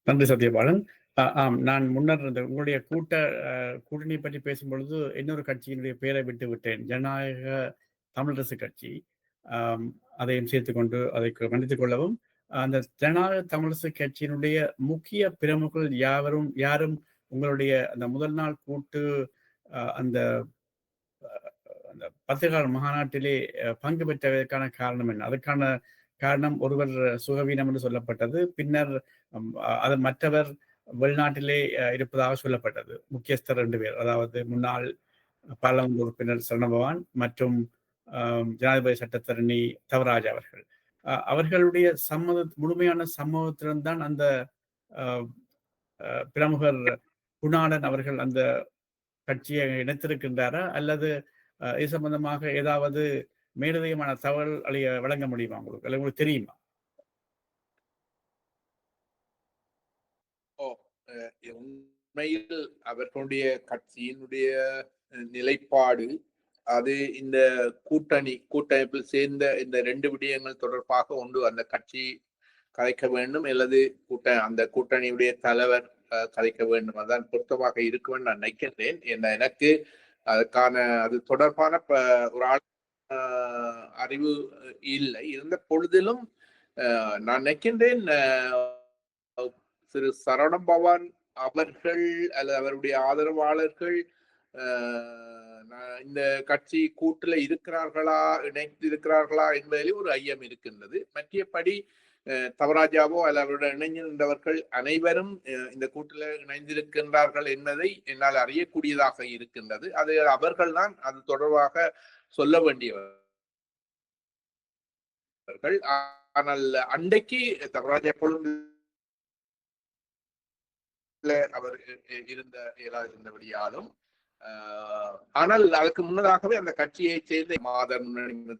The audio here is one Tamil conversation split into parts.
நன்றி சத்யபாலன். ஆம், நான் முன்னர் இந்த உங்களுடைய கூட்டணி பற்றி பேசும்பொழுது இன்னொரு கட்சியினுடைய பெயரை விட்டு விட்டேன். ஜனநாயக தமிழரசு கட்சி. ஆம், அதையும் சேர்த்துக்கொண்டு அதை மன்னித்துக் கொள்ளவும். அந்த ஜனநாயக தமிழரசு கட்சியினுடைய முக்கிய பிரமுகர்கள் யாரும் உங்களுடைய அந்த முதல் நாள் கூட்டு அந்த அந்த பத்திரிகையாளர் மாநாட்டிலே பங்கு பெற்றதற்கான காரணம் என்ன? அதற்கான காரணம் ஒருவர் சுகவீனம் என்று சொல்லப்பட்டது. பின்னர் அதன் மற்றவர் வெளிநாட்டிலே இருப்பதாக சொல்லப்பட்டது. முக்கியஸ்தர் 2 பேர். அதாவது முன்னாள் பாராளுமன்ற உறுப்பினர் சரணபவான் மற்றும் ஜனாதிபதி சட்டத்தரணி தவராஜ் அவர்கள். அவர்களுடைய முழுமையான சம்மதத்துடன் தான் அந்த பிரமுகர் குணாளன் அவர்கள் அந்த கட்சியை இணைத்திருக்கின்றாரா? அல்லது இது சம்பந்தமாக ஏதாவது மேலதிகமான தகவல் வழங்க முடியுமா உங்களுக்கு? அல்லது உங்களுக்கு தெரியுமா? உண்மையில் அவர்களுடைய கட்சியினுடைய நிலைப்பாடு அது இந்த கூட்டமைப்பில் சேர்ந்த இந்த 2 விடயங்கள் தொடர்பாக ஒன்று அந்த கட்சி கலைக்க வேண்டும், அல்லது அந்த கூட்டணியுடைய தலைவர் கலைக்க வேண்டும். அதான் பொருத்தமாக இருக்கும் நான் நினைக்கின்றேன். எனக்கு அதுக்கான அது தொடர்பான ஒரு அறிவு இல்லை. இருந்த பொழுதிலும் நான் நினைக்கின்றேன் திரு சரவணபவான் அவர்கள் அல்லது அவருடைய ஆதரவாளர்கள் இந்த கட்சி கூட்டுல இருக்கிறார்களா, இணைந்து இருக்கிறார்களா என்பதிலே ஒரு ஐயம் இருக்கின்றது. மற்றபடி தவராஜாவோ அல்ல அவருடன் இணைந்திருந்தவர்கள் அனைவரும் இந்த கூட்டில் இணைந்திருக்கின்றார்கள் என்பதை என்னால் அறியக்கூடியதாக இருக்கின்றது. அது அவர்கள் தான் அது தொடர்பாக சொல்ல வேண்டியவர்கள். ஆனால் அன்றைக்கு தவராஜா கொழும்பு அவர் இருந்தபடியாலும் ஆனால் அதுக்கு முன்னதாகவே அந்த கட்சியை சேர்ந்த மாதர்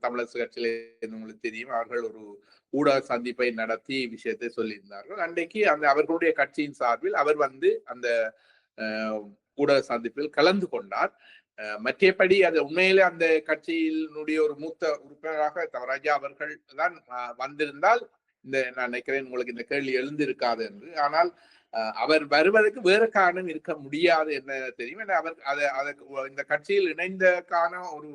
தமிழரசு கட்சியில உங்களுக்கு தெரியும், அவர்கள் ஒரு ஊடக சந்திப்பை நடத்தி விஷயத்தை சொல்லியிருந்தார்கள். அன்றைக்கு அந்த அவர்களுடைய கட்சியின் சார்பில் அவர் வந்து அந்த ஊடக சந்திப்பில் கலந்து கொண்டார். மற்றபடி அது உண்மையிலே அந்த கட்சியினுடைய ஒரு மூத்த உறுப்பினராக தவராஜா அவர்கள் தான் வந்திருந்தால் நான் நினைக்கிறேன் உங்களுக்கு இந்த கேள்வி எழுந்திருக்காது என்று. ஆனால் அவர் வருவதற்கு வேறு காரணம் இருக்க முடியாது என்ன தெரியும். அவர் இந்த கட்சியில் இணைந்தக்கான ஒரு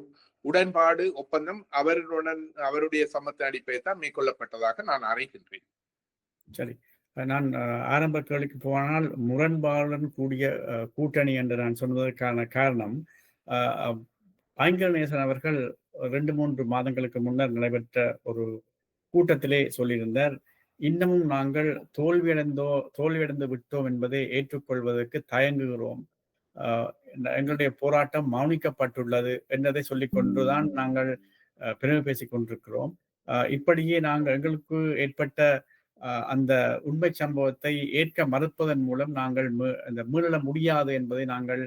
உடன்பாடு ஒப்பந்தம் அவருடைய சம்மத அடிப்படையில் தான் மேற்கொள்ளப்பட்டதாக நான் அறிகின்றேன். சரி, நான் ஆரம்ப கேள்விக்கு போனால் முரண்பாடுடன் கூடிய கூட்டணி என்று நான் சொன்னதற்கான காரணம், ஐங்கரநேசன் அவர்கள் 2-3 மாதங்களுக்கு முன்னர் நடைபெற்ற ஒரு கூட்டத்திலே சொல்லியிருந்தார், இன்னமும் நாங்கள் தோல்வியடைந்து விட்டோம் என்பதை ஏற்றுக்கொள்வதற்கு தயங்குகிறோம். எங்களுடைய போராட்டம் மௌனிக்கப்பட்டுள்ளது என்பதை சொல்லிக் கொண்டுதான் நாங்கள் பெருமை பேசிக் கொண்டிருக்கிறோம். இப்படியே நாங்கள் எங்களுக்கு ஏற்பட்ட அந்த உண்மை சம்பவத்தை ஏற்க மறுப்பதன் மூலம் நாங்கள் மீள முடியாது என்பதை நாங்கள்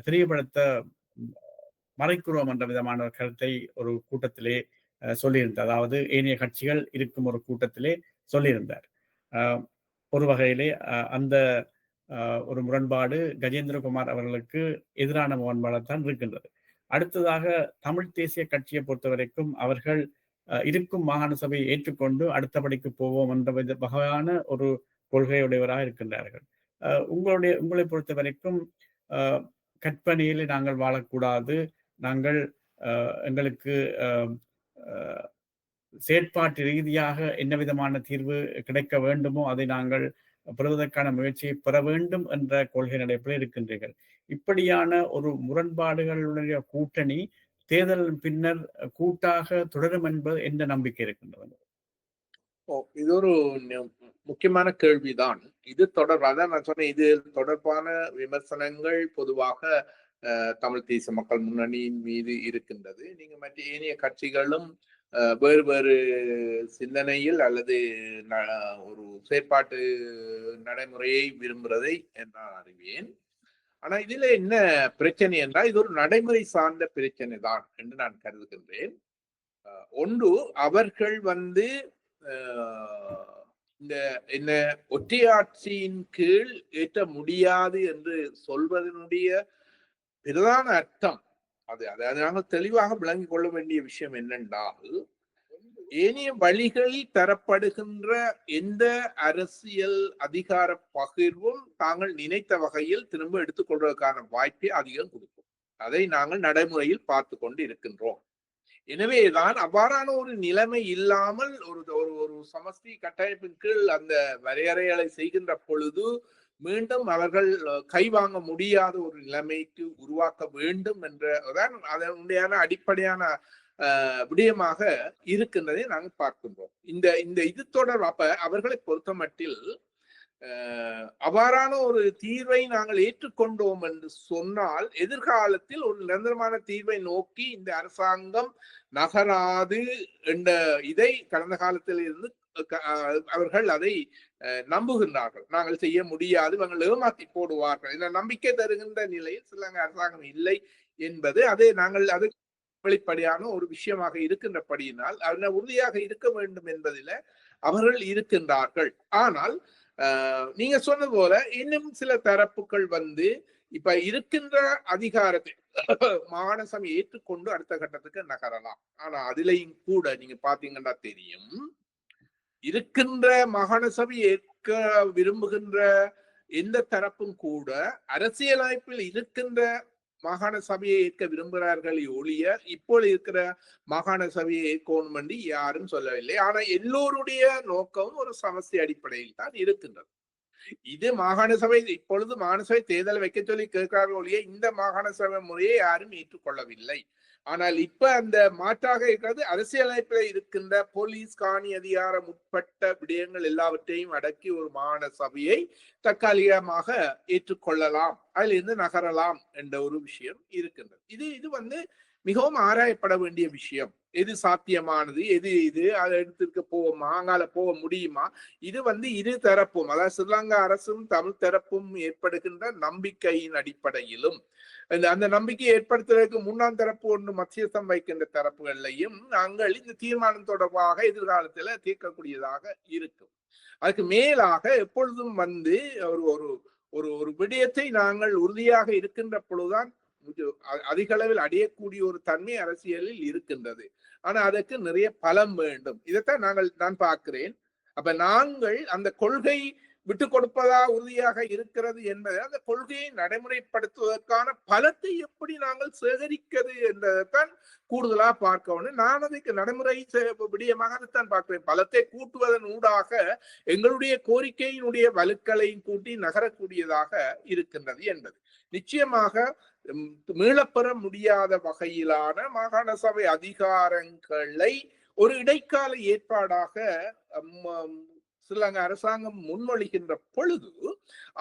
தெரியப்படுத்த மறைக்கிறோம் என்ற விதமான கருத்தை ஒரு கூட்டத்திலே சொல்லியிருந்தார். அதாவது ஏனைய கட்சிகள் இருக்கும் ஒரு கூட்டத்திலே சொல்லியிருந்தார். ஒரு வகையிலே அந்த ஒரு முரண்பாடு கஜேந்திரகுமார் அவர்களுக்கு எதிரான முரண்பாடாகத்தான் இருக்கின்றது. அடுத்ததாக தமிழ் தேசிய கட்சியை பொறுத்த வரைக்கும் அவர்கள் இருக்கும் மாகாண சபையை ஏற்றுக்கொண்டு அடுத்தபடிக்கு போவோம் என்ற வகையான ஒரு கொள்கையுடையவராக இருக்கின்றார்கள். உங்களை பொறுத்த வரைக்கும் கற்பனையிலே நாங்கள் வாழக்கூடாது, நாங்கள் எங்களுக்கு செயற்பாட்டு ரீதியாக என்ன விதமான தீர்வு கிடைக்க வேண்டுமோ அதை நாங்கள் பெறுவதற்கான முயற்சியை பெற வேண்டும் என்ற கொள்கை நடைபெற இருக்கின்றீர்கள். இப்படியான ஒரு முரண்பாடுகளுடைய கூட்டணி தேர்தல் பின்னர் கூட்டாக தொடரும் என்பது எந்த நம்பிக்கை இருக்கின்றது? இது ஒரு முக்கியமான கேள்விதான். இது தொடர்பாக நான் சொன்னேன், இது தொடர்பான விமர்சனங்கள் பொதுவாக தமிழ் தேசிய மக்கள் முன்னணியின் மீது இருக்கின்றது. நீங்க மற்ற ஏனைய கட்சிகளும் வேறு வேறு சிந்தனையில் அல்லது ஒரு செயற்பாட்டு நடைமுறையை விரும்புவதை நான் அறிவேன். ஆனா இதுல என்ன பிரச்சனை என்றால் இது ஒரு நடைமுறை சார்ந்த பிரச்சனை தான் என்று நான் கருதுகின்றேன். ஒன்று, அவர்கள் வந்து இந்த ஒற்றையாட்சியின் கீழ் ஏற்ற முடியாது என்று சொல்வதனுடைய பிரதான அர்த்தம் அது நாங்கள் தெளிவாக விளங்கிக் கொள்ள வேண்டிய விஷயம் என்னென்றால், ஏனைய வழிகளில் தரப்படுகின்ற எந்த அரசியல் அதிகார பகிர்வும் தாங்கள் நினைத்த வகையில் திரும்ப எடுத்துக்கொள்வதற்கான வாய்ப்பை அதிகம் கொடுக்கும். அதை நாங்கள் நடைமுறையில் பார்த்து கொண்டு இருக்கின்றோம். எனவேதான் அவ்வாறான ஒரு நிலைமை இல்லாமல் ஒரு ஒரு சமஷ்டி கட்டமைப்பின் கீழ் அந்த வரையறைகளை செய்கின்ற பொழுது மீண்டும் அவர்கள் கைவாங்க முடியாத ஒரு நிலைமைக்கு உருவாக்க வேண்டும் என்றதான் அதனுடைய அடிப்படையான விடயமாக இருக்கின்றதை நாங்கள் பார்க்கின்றோம். இந்த இந்த இது தொடர் அப்ப அவர்களை பொறுத்த மட்டில் அவ்வாறான ஒரு தீர்வை நாங்கள் ஏற்றுக்கொண்டோம் என்று சொன்னால் எதிர்காலத்தில் ஒரு நிரந்தரமான தீர்வை நோக்கி இந்த அரசாங்கம் நகராது என்ற இதை கடந்த காலத்தில் இருந்து அவர்கள் அதை நம்புகின்றார்கள். நாங்கள் செய்ய முடியாது, அவர்கள் ஏமாத்தி போடுவார்கள் என்ற நம்பிக்கை தருகின்ற நிலையில் ஸ்ரீலங்கா அரசாங்கம் இல்லை என்பது அதை நாங்கள் அது வெளிப்படையான ஒரு விஷயமாக இருக்கின்றபடியினால் அதில் உறுதியாக இருக்க வேண்டும் என்பதில் அவர்கள் இருக்கின்றார்கள். ஆனால் நீங்க சொன்னது போல இன்னும் சில தரப்புகள் இப்ப இருக்கின்ற அதிகாரத்தை மாகாண சபை ஏற்றுக்கொண்டு அடுத்த கட்டத்துக்கு நகரலாம். ஆனா அதுலயும் கூட நீங்க பாத்தீங்கன்னா தெரியும், இருக்கின்ற மாகாண சபை ஏற்க விரும்புகின்ற எந்த தரப்பும் கூட அரசியலமைப்பில் இருக்கின்ற மாகாண சபையை ஏற்க விரும்புகிறார்கள் ஒழிய இப்போ இருக்கிற மாகாண சபையை ஏற்கணும் என்று யாரும் சொல்லவில்லை. ஆனா எல்லோருடைய நோக்கமும் ஒரு சமஸ்தி அடிப்படையில் தான் இருக்கின்றது. இது மாகாண சபை இப்பொழுது மாகாண சபை தேர்தல் வைக்க சொல்லி கேட்கிறார்கள் ஒழிய இந்த மாகாண சபை முறையை யாரும் ஏற்றுக்கொள்ளவில்லை. ஆனால் இப்ப அந்த மாற்றாக இருக்கிறது அரசியலமைப்பில் இருக்கின்ற போலீஸ் காணி அதிகாரம் உட்பட்ட விடயங்கள் எல்லாவற்றையும் அடக்கி ஒரு மாகாண சபையை தற்காலிகமாக ஏற்றுக்கொள்ளலாம், அதில் இருந்து நகரலாம் என்ற ஒரு விஷயம் இருக்கின்றது. இது மிகவும் ஆராயப்பட வேண்டிய விஷயம். எது சாத்தியமானது, இது அதை எடுத்துக்க போவோமா, அங்கால போக முடியுமா? இது இரு தரப்பும், அதாவது ஸ்ரீலங்கா அரசும் தமிழ் தரப்பும் ஏற்படுகின்ற நம்பிக்கையின் அடிப்படையிலும் அந்த நம்பிக்கையை ஏற்படுத்துவதற்கு முன்னாள் தரப்பு ஒன்று மத்தியஸ்தம் வைக்கின்ற தரப்புகளையும் நாங்கள் இந்த தீர்மானம் தொடர்பாக எதிர்காலத்துல தீர்க்கக்கூடியதாக இருக்கும். அதுக்கு மேலாக எப்பொழுதும் ஒரு ஒரு ஒரு விடயத்தை நாங்கள் உறுதியாக இருக்கின்ற பொழுதுதான் அதிக அளவில் அடையக்கூடிய ஒரு தன்மை அரசியலில் இருக்கின்றது. ஆனா அதற்கு நிறைய பலம் வேண்டும். இதைத்தான் நான் பார்க்கிறேன். அப்ப நாங்கள் அந்த கொள்கை விட்டு கொடுப்பதா உறுதியாக இருக்கிறது என்பதை அந்த கொள்கையை நடைமுறைப்படுத்துவதற்கான பலத்தை எப்படி நாங்கள் சேகரிக்கிறது என்பதைத்தான் கூடுதலா பார்க்கணும். நான் அதுக்கு நடைமுறை விடயமாகத்தான் பார்க்கிறேன். பலத்தை கூட்டுவதன் ஊடாக எங்களுடைய கோரிக்கையினுடைய வலுக்களையும் கூட்டி நகரக்கூடியதாக இருக்கின்றது என்பது நிச்சயமாக மீளப்பெற முடியாத வகையிலான மாகாண சபை அதிகாரங்களை ஒரு இடைக்கால ஏற்பாடாக ஸ்ரீலங்கா அரசாங்கம் முன்மொழிகின்ற பொழுது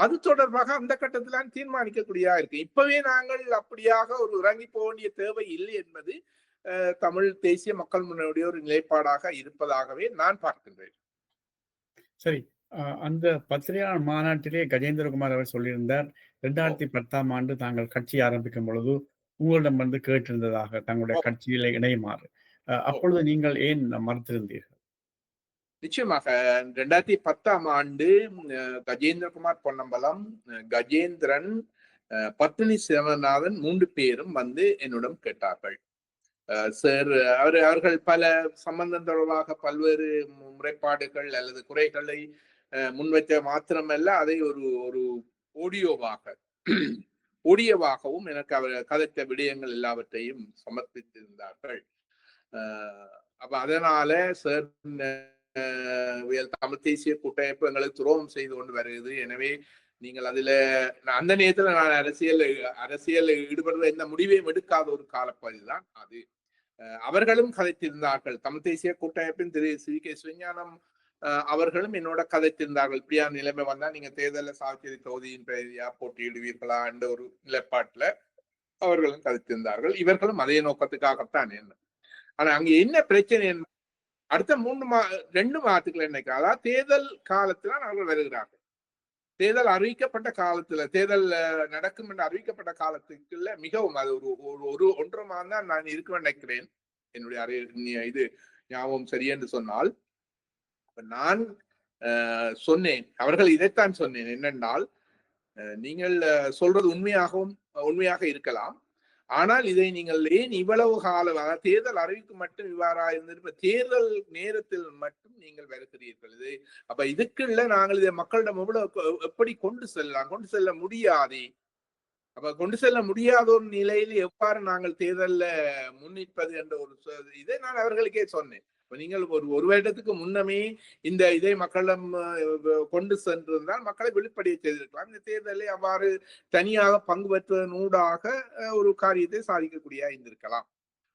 அது தொடர்பாக அந்த கட்டத்தில் தீர்மானிக்கக்கூடியதா இருக்கு. இப்பவே நாங்கள் அப்படியாக ஒரு இறங்கி போக வேண்டிய தேவை இல்லை என்பது தமிழ் தேசிய மக்கள் முன்னோடைய ஒரு நிலைப்பாடாக இருப்பதாகவே நான் பார்க்கின்றேன். சரி, அந்த பத்திரிகை மாநாட்டிலே கஜேந்திரகுமார் அவர் சொல்லியிருந்தார், 2010ஆம் ஆண்டு தாங்கள் கட்சி ஆரம்பிக்கும் பொழுது உங்களிடம் கேட்டிருந்ததாக தங்களுடைய கட்சியில இணையுமாறு. அப்பொழுது நீங்கள் ஏன் மறுத்திருந்தீர்கள்? நிச்சயமாக 2010ஆம் ஆண்டு கஜேந்திரகுமார் பொன்னம்பலம், கஜேந்திரன், பத்மினி சிவநாதன் 3 பேரும் என்னிடம் கேட்டார்கள். சார், அவர்கள் பல சம்பந்தம் தொடர்பாக பல்வேறு முறைப்பாடுகள் அல்லது குறைகளை முன்வைத்த மாத்திரமல்ல, அதை ஒரு ஒரு ஓடியோவாகவும் எனக்கு அவர் கதைத்த விடயங்கள் எல்லாவற்றையும் சமர்ப்பித்திருந்தார்கள். அப்ப அதனால சார், தமிழ் தேசிய கூட்டமைப்பு எங்களுக்கு துரோகம் செய்து கொண்டு வருகிறது. எனவே நீங்கள் அதுல அந்த நேரத்துல நான் அரசியல் ஈடுபடுற எந்த முடிவையும் எடுக்காத ஒரு காலப்பகுதிதான் அது. அவர்களும் கதைத்திருந்தார்கள். தமிழ் தேசிய கூட்டமைப்பின் திரு சி.கே. சிவஞானம் அவர்களும் என்னோட கதைத்திருந்தார்கள். இப்படியான நிலைமை வந்தா நீங்க தேர்தலில் சாவச்சேரி தொகுதியின் பெயரியா போட்டியிடுவீர்களா என்ற ஒரு நிலைப்பாட்டுல அவர்களும் கதைத்திருந்தார்கள். இவர்களும் அதே நோக்கத்துக்காகத்தான் என்ன. ஆனா அங்க என்ன பிரச்சனை, அடுத்த 2 மாதத்துக்குள்ள என்னைக்கு, அதாவது தேர்தல் காலத்துல அவர்கள் வருகிறார்கள். தேர்தல் அறிவிக்கப்பட்ட காலத்துல, தேர்தல் நடக்கும் என்று அறிவிக்கப்பட்ட காலத்துக்குள்ள மிகவும் அது ஒரு 1.5 மாதம் தான் நான் இருக்க நினைக்கிறேன். என்னுடைய இது ஞாபகம் சரி என்று சொன்னால், நான் சொன்னேன், அவர்கள் இதைத்தான் சொன்னேன் என்னென்றால், நீங்கள் சொல்றது உண்மையாக இருக்கலாம். ஆனால் இதை நீங்கள் ஏன் இவ்வளவு காலம் தேர்தல் அறிவிக்கு மட்டும் இவ்வாறா இருந்திருப்ப தேர்தல் நேரத்தில் மட்டும் நீங்கள் வருகிறீர்கள். இது அப்ப இதுக்குள்ள நாங்கள் இதை மக்களிடம் எவ்வளவு எப்படி கொண்டு செல்ல முடியாதே. அப்ப கொண்டு செல்ல முடியாத ஒரு நிலையில் எவ்வாறு நாங்கள் தேர்தல்ல முன்னிற்பது என்ற ஒரு இதை நான் அவர்களுக்கே சொன்னேன். நீங்கள் ஒரு வருடத்துக்கு முன்னமே இந்த இதை மக்களிடம் கொண்டு சென்றிருந்தால் மக்களை வெளிப்படைய செய்திருக்கலாம். இந்த தேர்தலை அவ்வாறு தனியாக பங்கு பெற்றுவதன் ஊடாக ஒரு காரியத்தை சாதிக்கக்கூடிய இருந்திருக்கலாம்.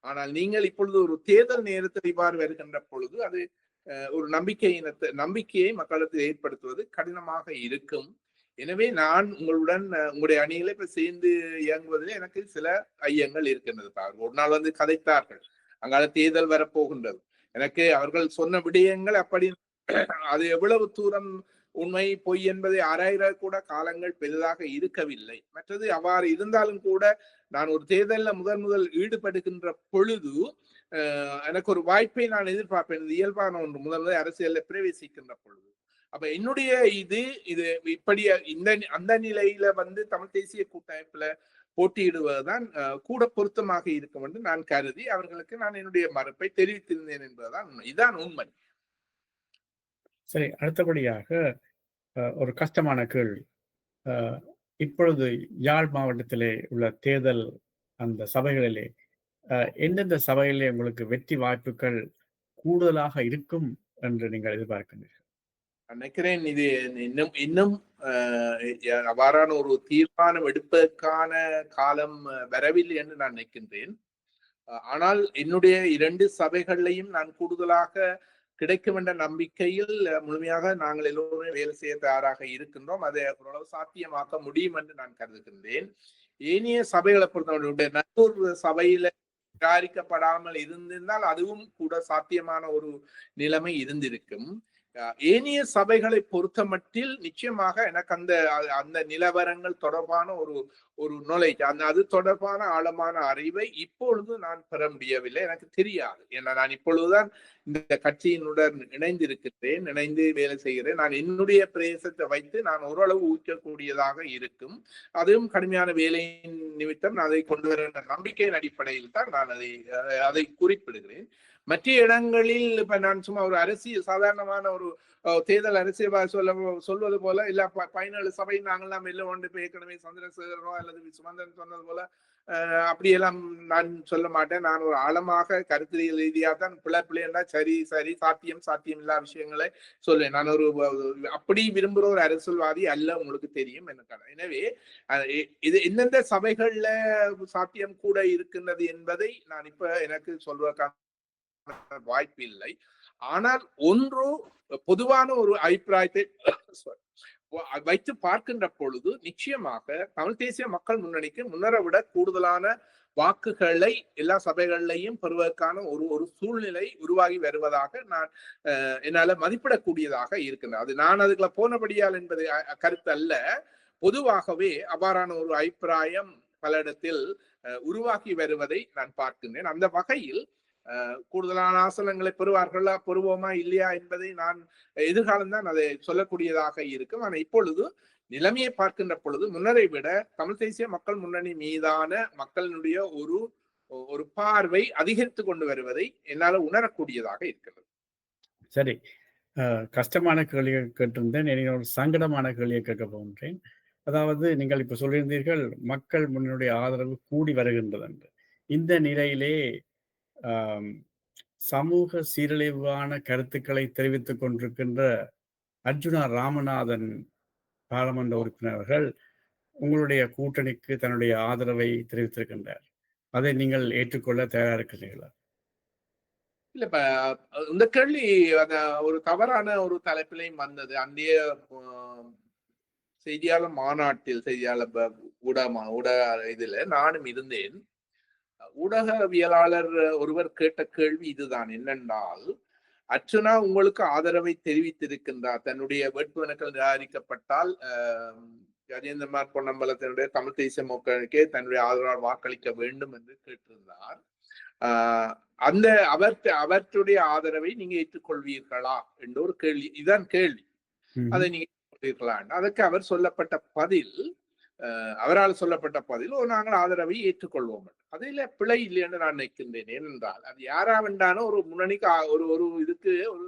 ஆனால் நீங்கள் இப்பொழுது ஒரு தேர்தல் நேரத்தில் இவ்வாறு வருகின்ற பொழுது அது ஒரு நம்பிக்கையை மக்களிடத்தில் ஏற்படுத்துவது கடினமாக இருக்கும். எனவே நான் உங்களுடைய அணிகளை இப்ப சேர்ந்து இயங்குவதில் எனக்கு சில ஐயங்கள் இருக்கின்றது. ஒரு நாள் கதைத்தார்கள், அங்கால தேர்தல் வரப்போகின்றது. எனக்கு அவர்கள் சொன்ன விடயங்கள் அப்படி அது எவ்வளவு தூரம் உண்மை பொய் என்பதை ஆராய்கிற கூட காலங்கள் பெரிதாக இருக்கவில்லை. மற்றது அவ்வாறு இருந்தாலும் கூட நான் ஒரு தேர்தலில் முதல் ஈடுபடுகின்ற பொழுது எனக்கு ஒரு வாய்ப்பை நான் எதிர்பார்ப்பேன். இது இயல்பான ஒன்று. முதல்ல அரசியல்ல பிரவேசிக்கின்ற பொழுது அப்ப என்னுடைய இது இப்படி அந்த நிலையில தமிழ் தேசிய கூட்டமைப்புல போட்டியிடுவதுதான் கூட பொருத்தமாக இருக்கும் என்று நான் கருதி அவர்களுக்கு நான் என்னுடைய மறுப்பை தெரிவித்திருந்தேன் என்பதுதான் இதுதான் உண்மை. சரி, அடுத்தபடியாக ஒரு கஷ்டமான கேள்வி. இப்பொழுது யாழ் மாவட்டத்திலே உள்ள தேர்தல் அந்த சபைகளிலே எந்தெந்த சபைகளிலே உங்களுக்கு வெற்றி வாய்ப்புகள் கூடுதலாக இருக்கும் என்று நீங்கள் எதிர்பார்க்கின்றீர்கள்? நினைக்கிறேன் இது இன்னும் அவ்வாறான ஒரு தீர்மானம் எடுப்பதற்கான காலம் வரவில்லை என்று நான் நினைக்கின்றேன். ஆனால் என்னுடைய 2 சபைகளையும் நான் கூடுதலாக கிடைக்கும் என்ற நம்பிக்கையில் முழுமையாக நாங்கள் எல்லோருமே வேலை செய்ய தயாராக இருக்கின்றோம். அதை ஓரளவு சாத்தியமாக்க முடியும் என்று நான் கருதுகின்றேன். ஏனைய சபைகளை பொறுத்தவரை நல்லூர் சபையில நிராகரிக்கப்படாமல் இருந்திருந்தால் அதுவும் கூட சாத்தியமான ஒரு நிலைமை இருந்திருக்கும். ஏனைய சபைகளை பொறுத்த மட்டில் நிச்சயமாக எனக்கு அந்த நிலவரங்கள் தொடர்பான ஒரு நாலேஜ், அது தொடர்பான ஆழமான அறிவை இப்பொழுது நான் பெற முடியவில்லை. எனக்கு தெரியாது. ஏன்னா நான் இப்பொழுதுதான் இந்த கட்சியினுடன் இணைந்து வேலை செய்கிறேன். நான் என்னுடைய பிரதேசத்தை வைத்து நான் ஓரளவு ஊக்கக்கூடியதாக இருக்கும். அதுவும் கடுமையான வேலையின் நிமித்தம் நான் அதை கொண்டு வருகின்ற நம்பிக்கையின் அடிப்படையில் தான் நான் அதை குறிப்பிடுகிறேன். மற்ற இடங்களில் இப்ப நான் சும்மா ஒரு சாதாரணமான ஒரு தேர்தல் அரசியல் சொல்வது போல இல்ல 17 சபை நாங்கள்லாம் எல்லாம் ஒன்று இப்ப ஏற்கனவே சந்திரசேகரனோ அல்லது சுமந்திரன் சொன்னது போல அப்படியெல்லாம் நான் சொல்ல மாட்டேன். நான் ஒரு ஆழமாக கருத்து ரீதியாக தான் பிள்ளைன்னா சரி சாத்தியம் இல்லாத விஷயங்களை சொல்வேன். நான் ஒரு அப்படி விரும்புகிற ஒரு அரசியல்வாதி அல்ல, உங்களுக்கு தெரியும் எனக்கான. எனவே இது எந்தெந்த சபைகள்ல சாத்தியம் கூட இருக்கின்றது என்பதை நான் இப்ப எனக்கு சொல்வதற்கான வாய்ப்பு இல்லை. ஆனால் ஒன்று பொதுவான ஒரு அபிப்பிராயத்தை வைத்து பார்க்கின்ற பொழுது நிச்சயமாக தமிழ் தேசிய மக்கள் முன்னணிக்கு முன்னரை விட கூடுதலான வாக்குகளை எல்லா சபைகளிலையும் பெறுவதற்கான ஒரு சூழ்நிலை உருவாகி வருவதாக நான் என்னால மதிப்பிடக்கூடியதாக இருக்கின்றது. அது நான் அதுக்குள்ள போனபடியால் என்பது கருத்து அல்ல. பொதுவாகவே அவ்வாறான ஒரு அபிப்பிராயம் பல இடத்தில் உருவாகி வருவதை நான் பார்க்கின்றேன். அந்த வகையில் கூடுதலான ஆசனங்களை பெறுவோமா இல்லையா என்பதை நான் எதிர்காலம் தான் அதை சொல்லக்கூடியதாக இருக்கும். ஆனால் இப்பொழுது நிலைமையை பார்க்கின்ற பொழுது முன்னரை விட தமிழ் தேசிய மக்கள் முன்னணி மீதான மக்களினுடைய ஒரு பார்வை அதிகரித்து கொண்டு வருவதை என்னால் உணரக்கூடியதாக இருக்கிறது. சரி, கஷ்டமான கேள்வியை கேட்டிருந்தேன். ஒரு சங்கடமான கேள்வியை கேட்க போகின்றேன். அதாவது நீங்கள் இப்ப சொல்லியிருந்தீர்கள் மக்கள் முன்னணியுடைய ஆதரவு கூடி வருகின்றது என்று. இந்த நிலையிலே சமூக சீரழிவான கருத்துக்களை தெரிவித்துக் கொண்டிருக்கின்ற அர்ஜுனா ராமநாதன் பாராளுமன்ற உறுப்பினர்கள் உங்களுடைய கூட்டணிக்கு தன்னுடைய ஆதரவை தெரிவித்திருக்கின்றார். அதை நீங்கள் ஏற்றுக்கொள்ள தயாரா இருக்கிறீர்களா? இல்ல, இப்ப இந்த கேள்வி ஒரு தவறான ஒரு தலைப்பிலையும் வந்தது. அந்நிய செய்தியாளர் மாநாட்டில் ஊடக இதுல நானும் இருந்தேன். ஊடகவியலாளர் ஒருவர் கேட்ட கேள்வி இதுதான். என்னென்றால், அர்ச்சுனா உங்களுக்கு ஆதரவை தெரிவித்திருக்கின்றார். தன்னுடைய வேட்புமனுக்கள் நிராகரிக்கப்பட்டால் கஜேந்திரகுமார் பொன்னம்பலத்தினுடைய தமிழ் தேசிய மக்களுக்கே தன்னுடைய ஆதரவால் வாக்களிக்க வேண்டும் என்று கேட்டிருந்தார். அவற்றுடைய ஆதரவை நீங்க ஏற்றுக்கொள்வீர்களா என்ற ஒரு கேள்வி. இதுதான் கேள்வி. அதை நீங்க ஏற்றுக்கொள்வீர்களா? அதற்கு அவர் சொல்லப்பட்ட பதில், அவரால் சொல்லப்பட்ட பதில் நாங்கள் ஆதரவை ஏற்றுக்கொள்வோம். அதில பிழை இல்லை என்று நான் நினைக்கின்றேன். ஏனென்றால் அது யாரா வேண்டானோ ஒரு முன்னணிக்கு ஒரு ஒரு இதுக்கு ஒரு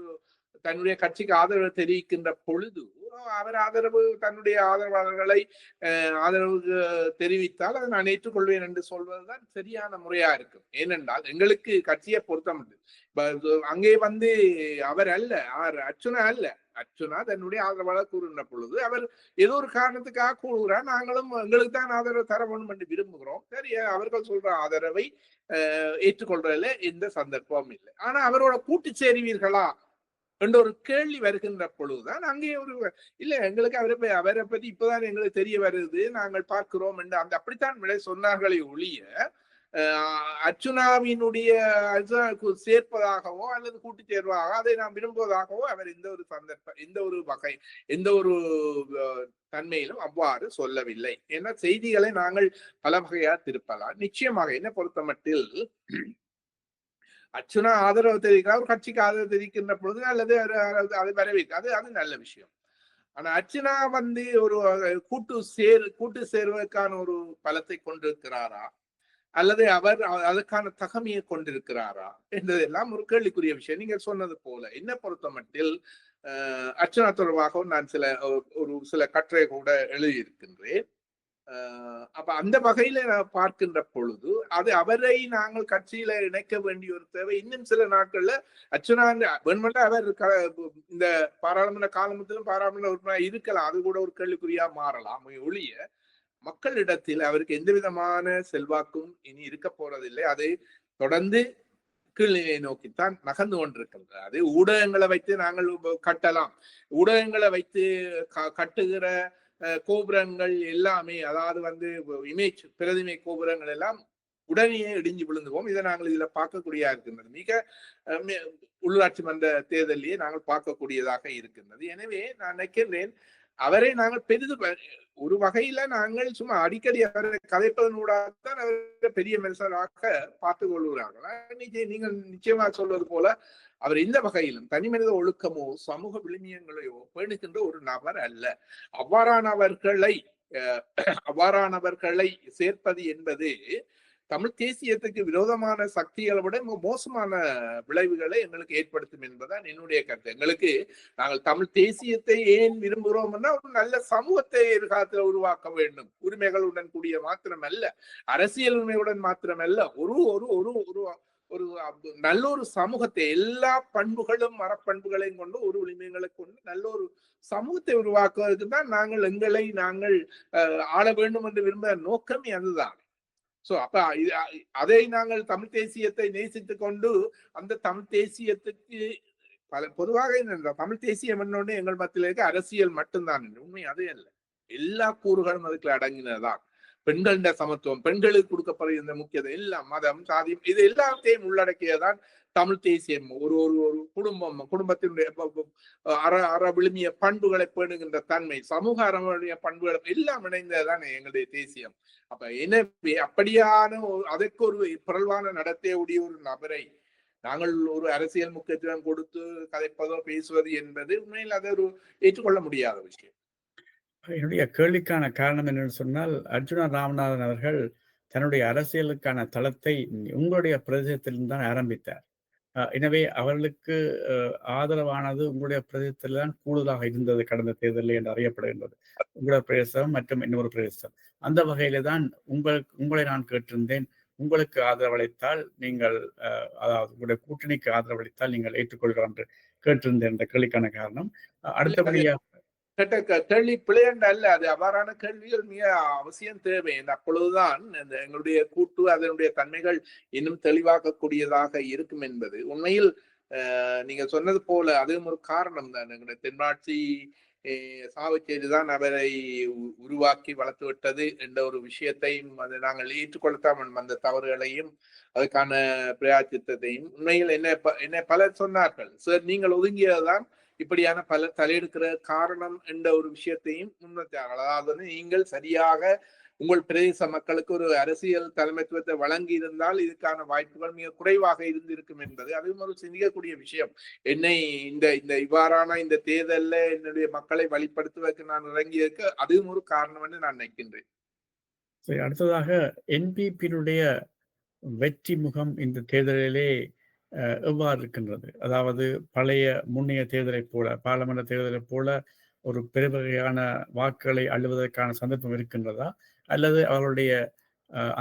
தன்னுடைய கட்சிக்கு ஆதரவு தெரிவிக்கின்ற பொழுது அவர் ஆதரவு தன்னுடைய ஆதரவாளர்களை ஆதரவு தெரிவித்தால் அதை நான் ஏற்றுக்கொள்வேன் என்று சொல்வதுதான் சரியான முறையா இருக்கும். ஏனென்றால் எங்களுக்கு கட்சியை பொருத்தம் அங்கே வந்து அவர் அல்ல, அர்ச்சுனா அல்ல, அர்ச்சுனா தன்னுடைய ஆதரவாளர் கூறுகின்ற பொழுது அவர் ஏதோ ஒரு காரணத்துக்காக கூறுகிறார், நாங்களும் எங்களுக்கு தான் ஆதரவு தர வேண்டும் என்று விரும்புகிறோம். சரி, அவர்கள் சொல்ற ஆதரவை ஏற்றுக்கொள்றதுல எந்த சந்தர்ப்பமும் இல்லை. ஆனா அவரோட கூட்டு சேருவீர்களா என்ற ஒரு கேள்வி வருகின்ற பொழுதுதான் அங்கே ஒரு இல்ல எங்களுக்கு அவரை பத்தி இப்பதான் எங்களுக்கு தெரிய வருது, நாங்கள் பார்க்கிறோம் என்று அந்த அப்படித்தான் விலை சொன்னார்களே ஒழிய அர்ச்சுனாவினுடைய சேர்ப்பதாகவோ அல்லது கூட்டு தேர்வாக அதை நாம் விரும்புவதாகவோ அவர் எந்த ஒரு சந்தர்ப்பம் எந்த ஒரு வகை எந்த ஒரு தன்மையிலும் அவ்வாறு சொல்லவில்லை. ஏன்னா செய்திகளை நாங்கள் பல வகையா திருப்பலாம். நிச்சயமாக என்ன பொறுத்த மட்டில் அர்ச்சுனா ஆதரவு தெரிவிக்கிறார், ஒரு கட்சிக்கு ஆதரவு தெரிவிக்கின்ற பொழுது அல்லது அது வரவேற்க அது நல்ல விஷயம். ஆனா அர்ச்சுனா வந்து ஒரு கூட்டு சேர்வதற்கான ஒரு பலத்தை கொண்டிருக்கிறாரா அல்லது அவர் அதுக்கான தகமையை கொண்டிருக்கிறாரா என்றதெல்லாம் ஒரு கேள்விக்குரிய விஷயம். நீங்க சொன்னது போல என்ன பொறுத்த மட்டில் அர்ச்சனா தொடர்பாக நான் சில கட்டுரை கூட எழுதியிருக்கின்றேன். அப்ப அந்த வகையில பார்க்கின்ற பொழுது அது அவரை நாங்கள் கட்சியில இணைக்க வேண்டிய ஒரு தேவை. இன்னும் சில நாட்கள்ல அர்ச்சனா வேணுமெண்டா அவர் இந்த பாராளுமன்ற காலத்திலும் பாராளுமன்ற உறுப்பினர் இருக்கலாம், அது கூட ஒரு கேள்விக்குறியா மாறலாம் ஒழிய மக்களிடத்தில் அவருக்கு எந்த விதமான செல்வாக்கும் இனி இருக்க போறதில்லை. அது தொடர்ந்து கீழ்நிலையை நோக்கித்தான் நகர்ந்து கொண்டிருக்கின்றது. அது ஊடகங்களை வைத்து நாங்கள் கட்டலாம், ஊடகங்களை வைத்து கட்டுகிற கோபுரங்கள் எல்லாமே, அதாவது வந்து இமேஜ் பிரதிமை கோபுரங்கள் எல்லாம் உடனே இடிஞ்சு விழுந்துவோம். இதை நாங்கள் இதுல பார்க்கக்கூடியதா இருக்கின்றது. மிக உள்ளாட்சி மன்ற தேர்தலையே நாங்கள் பார்க்கக்கூடியதாக இருக்கின்றது. எனவே நான் நினைக்கின்றேன் அவரை நாங்கள் ஒரு வகையில நாங்கள் சும்மா அடிக்கடி அவரை கதைப்பதனூடாகத்தான் அவரை பெரிய மனுஷராக பார்த்துக் கொள்கிறார்கள். நீங்கள் நிச்சயமா சொல்வது போல அவர் எந்த வகையிலும் தனி மனித ஒழுக்கமோ சமூக விழுமியங்களையோ பேணுகின்ற ஒரு நபர் அல்ல. அவ்வாறானவர்களை சேர்ப்பது என்பது தமிழ் தேசியத்துக்கு விரோதமான சக்திகளை விட மோசமான விளைவுகளை எங்களுக்கு ஏற்படுத்தும் என்பதுதான் என்னுடைய கருத்து. எங்களுக்கு நாங்கள் தமிழ் தேசியத்தை ஏன் விரும்புகிறோம்னா ஒரு நல்ல சமூகத்தை எதிர்காலத்தில் உருவாக்க வேண்டும். உரிமைகளுடன் கூடிய மாத்திரமல்ல, அரசியல் உரிமையுடன் மாத்திரமல்ல, ஒரு ஒரு ஒரு ஒரு ஒரு நல்ல ஒரு சமூகத்தை எல்லா பண்புகளும் மரப்பண்புகளையும் கொண்டு ஒரு உரிமைகளை கொண்டு நல்ல ஒரு சமூகத்தை உருவாக்குவதற்கு தான் நாங்கள் ஆள வேண்டும் என்று விரும்ப நோக்கமே அதுதான். சோ அப்ப அதை நாங்கள் தமிழ் தேசியத்தை நேசித்துக் கொண்டு அந்த தமிழ் தேசியத்துக்கு பொதுவாக தமிழ் தேசியம் என்னொன்னு எங்கள் மத்தியில் இருக்க அரசியல் மட்டும்தான். உண்மை அதே அல்ல, எல்லா கூறுகளும் அதுக்குள்ள அடங்கினதான். பெண்களின் சமத்துவம், பெண்களுக்கு கொடுக்கப்படுகின்ற முக்கியத்துவம், எல்லாம் மதம் சாதியம் இது எல்லாத்தையும் உள்ளடக்கியதான் தமிழ் தேசியம். ஒரு ஒரு ஒரு குடும்பத்தினுடைய அற விழுமிய பண்புகளை பேணுகின்ற தன்மை, சமூக அறமுடைய பண்புகளை எல்லாம் இணைந்ததுதான் எங்களுடைய தேசியம். அப்ப எனவே அப்படியான அதற்கு ஒரு பிறழ்வான நடத்தையுடைய ஒரு நபரை நாங்கள் ஒரு அரசியல் முக்கியத்துவம் கொடுத்து கதைப்பதோ பேசுவது என்பது உண்மையில் அதை ஒரு ஏற்றுக்கொள்ள முடியாத விஷயம். என்னுடைய கேள்விக்கான காரணம் என்னன்னு சொன்னால், அர்ஜுனா ராமநாதன் அவர்கள் தன்னுடைய அரசியலுக்கான தளத்தை உங்களுடைய பிரதேசத்திலிருந்து தான் ஆரம்பித்தார். எனவே அவர்களுக்கு ஆதரவானது உங்களுடைய பிரதேசத்தில் தான் கூடுதலாக இருந்தது கடந்த தேர்தலில் என்று அறியப்படுகின்றது. உங்களுடைய பிரதேசம் மற்றும் இன்னொரு பிரதேசம். அந்த வகையில தான் உங்களை நான் கேட்டிருந்தேன், உங்களுக்கு ஆதரவளித்தால் நீங்கள் அதாவது உங்களுடைய கூட்டணிக்கு ஆதரவளித்தால் நீங்கள் ஏற்றுக்கொள்கிறார் என்று கேட்டிருந்தேன். இந்த கேள்விக்கான காரணம் அடுத்தபடியாக கேள்வி பிழையண்ட அல்ல, அது அவ்வாறான கேள்விகள் மிக அவசியம் தேவை. அப்பொழுதுதான் எங்களுடைய கூட்டு அதனுடைய தன்மைகள் இன்னும் தெளிவாக்கக்கூடியதாக இருக்கும் என்பது உண்மையில் நீங்க சொன்னது போல அதுவும் ஒரு காரணம் தான். எங்களுடைய தென்னாட்சி சாவச்சேரிதான் அவரை உருவாக்கி வளர்த்து விட்டது என்ற ஒரு விஷயத்தையும் அதை நாங்கள் ஏற்றுக்கொள்ளத்தான் அந்த தவறுகளையும் அதுக்கான பிரயாச்சித்தத்தையும் உண்மையில் என்ன பலர் சொன்னார்கள், சார் நீங்கள் ஒதுங்கியதுதான் இப்படியான பல தலையெடுக்கிற காரணம் என்ற ஒரு விஷயத்தையும் முன்வைத்தார்கள். அதாவது நீங்கள் சரியாக உங்கள் பிரதேச மக்களுக்கு ஒரு அரசியல் தலைமைத்துவத்தை வழங்கி இருந்தால் இதுக்கான வாய்ப்புகள் மிக குறைவாக இருந்திருக்கும் என்பது அதுவும் ஒரு சிந்திக்கக்கூடிய விஷயம். என்னை இந்த இவ்வாறான இந்த தேர்தலில் என்னுடைய மக்களை வழிபடுத்துவதற்கு நான் இறங்கியதற்கு அதுவும் ஒரு காரணம் என்று நான் நினைக்கின்றேன். சரி, அடுத்ததாக என்பிபியினுடைய வெற்றி முகம் இந்த தேர்தலிலே எவ்வாறு இருக்கின்றது? அதாவது பழைய முன்னைய தேர்தலைப் போல, பாராளுமன்ற தேர்தலைப் போல ஒரு பெருவகையான வாக்குகளை அள்ளுவதற்கான சந்தர்ப்பம் இருக்கின்றதா? அல்லது அவர்களுடைய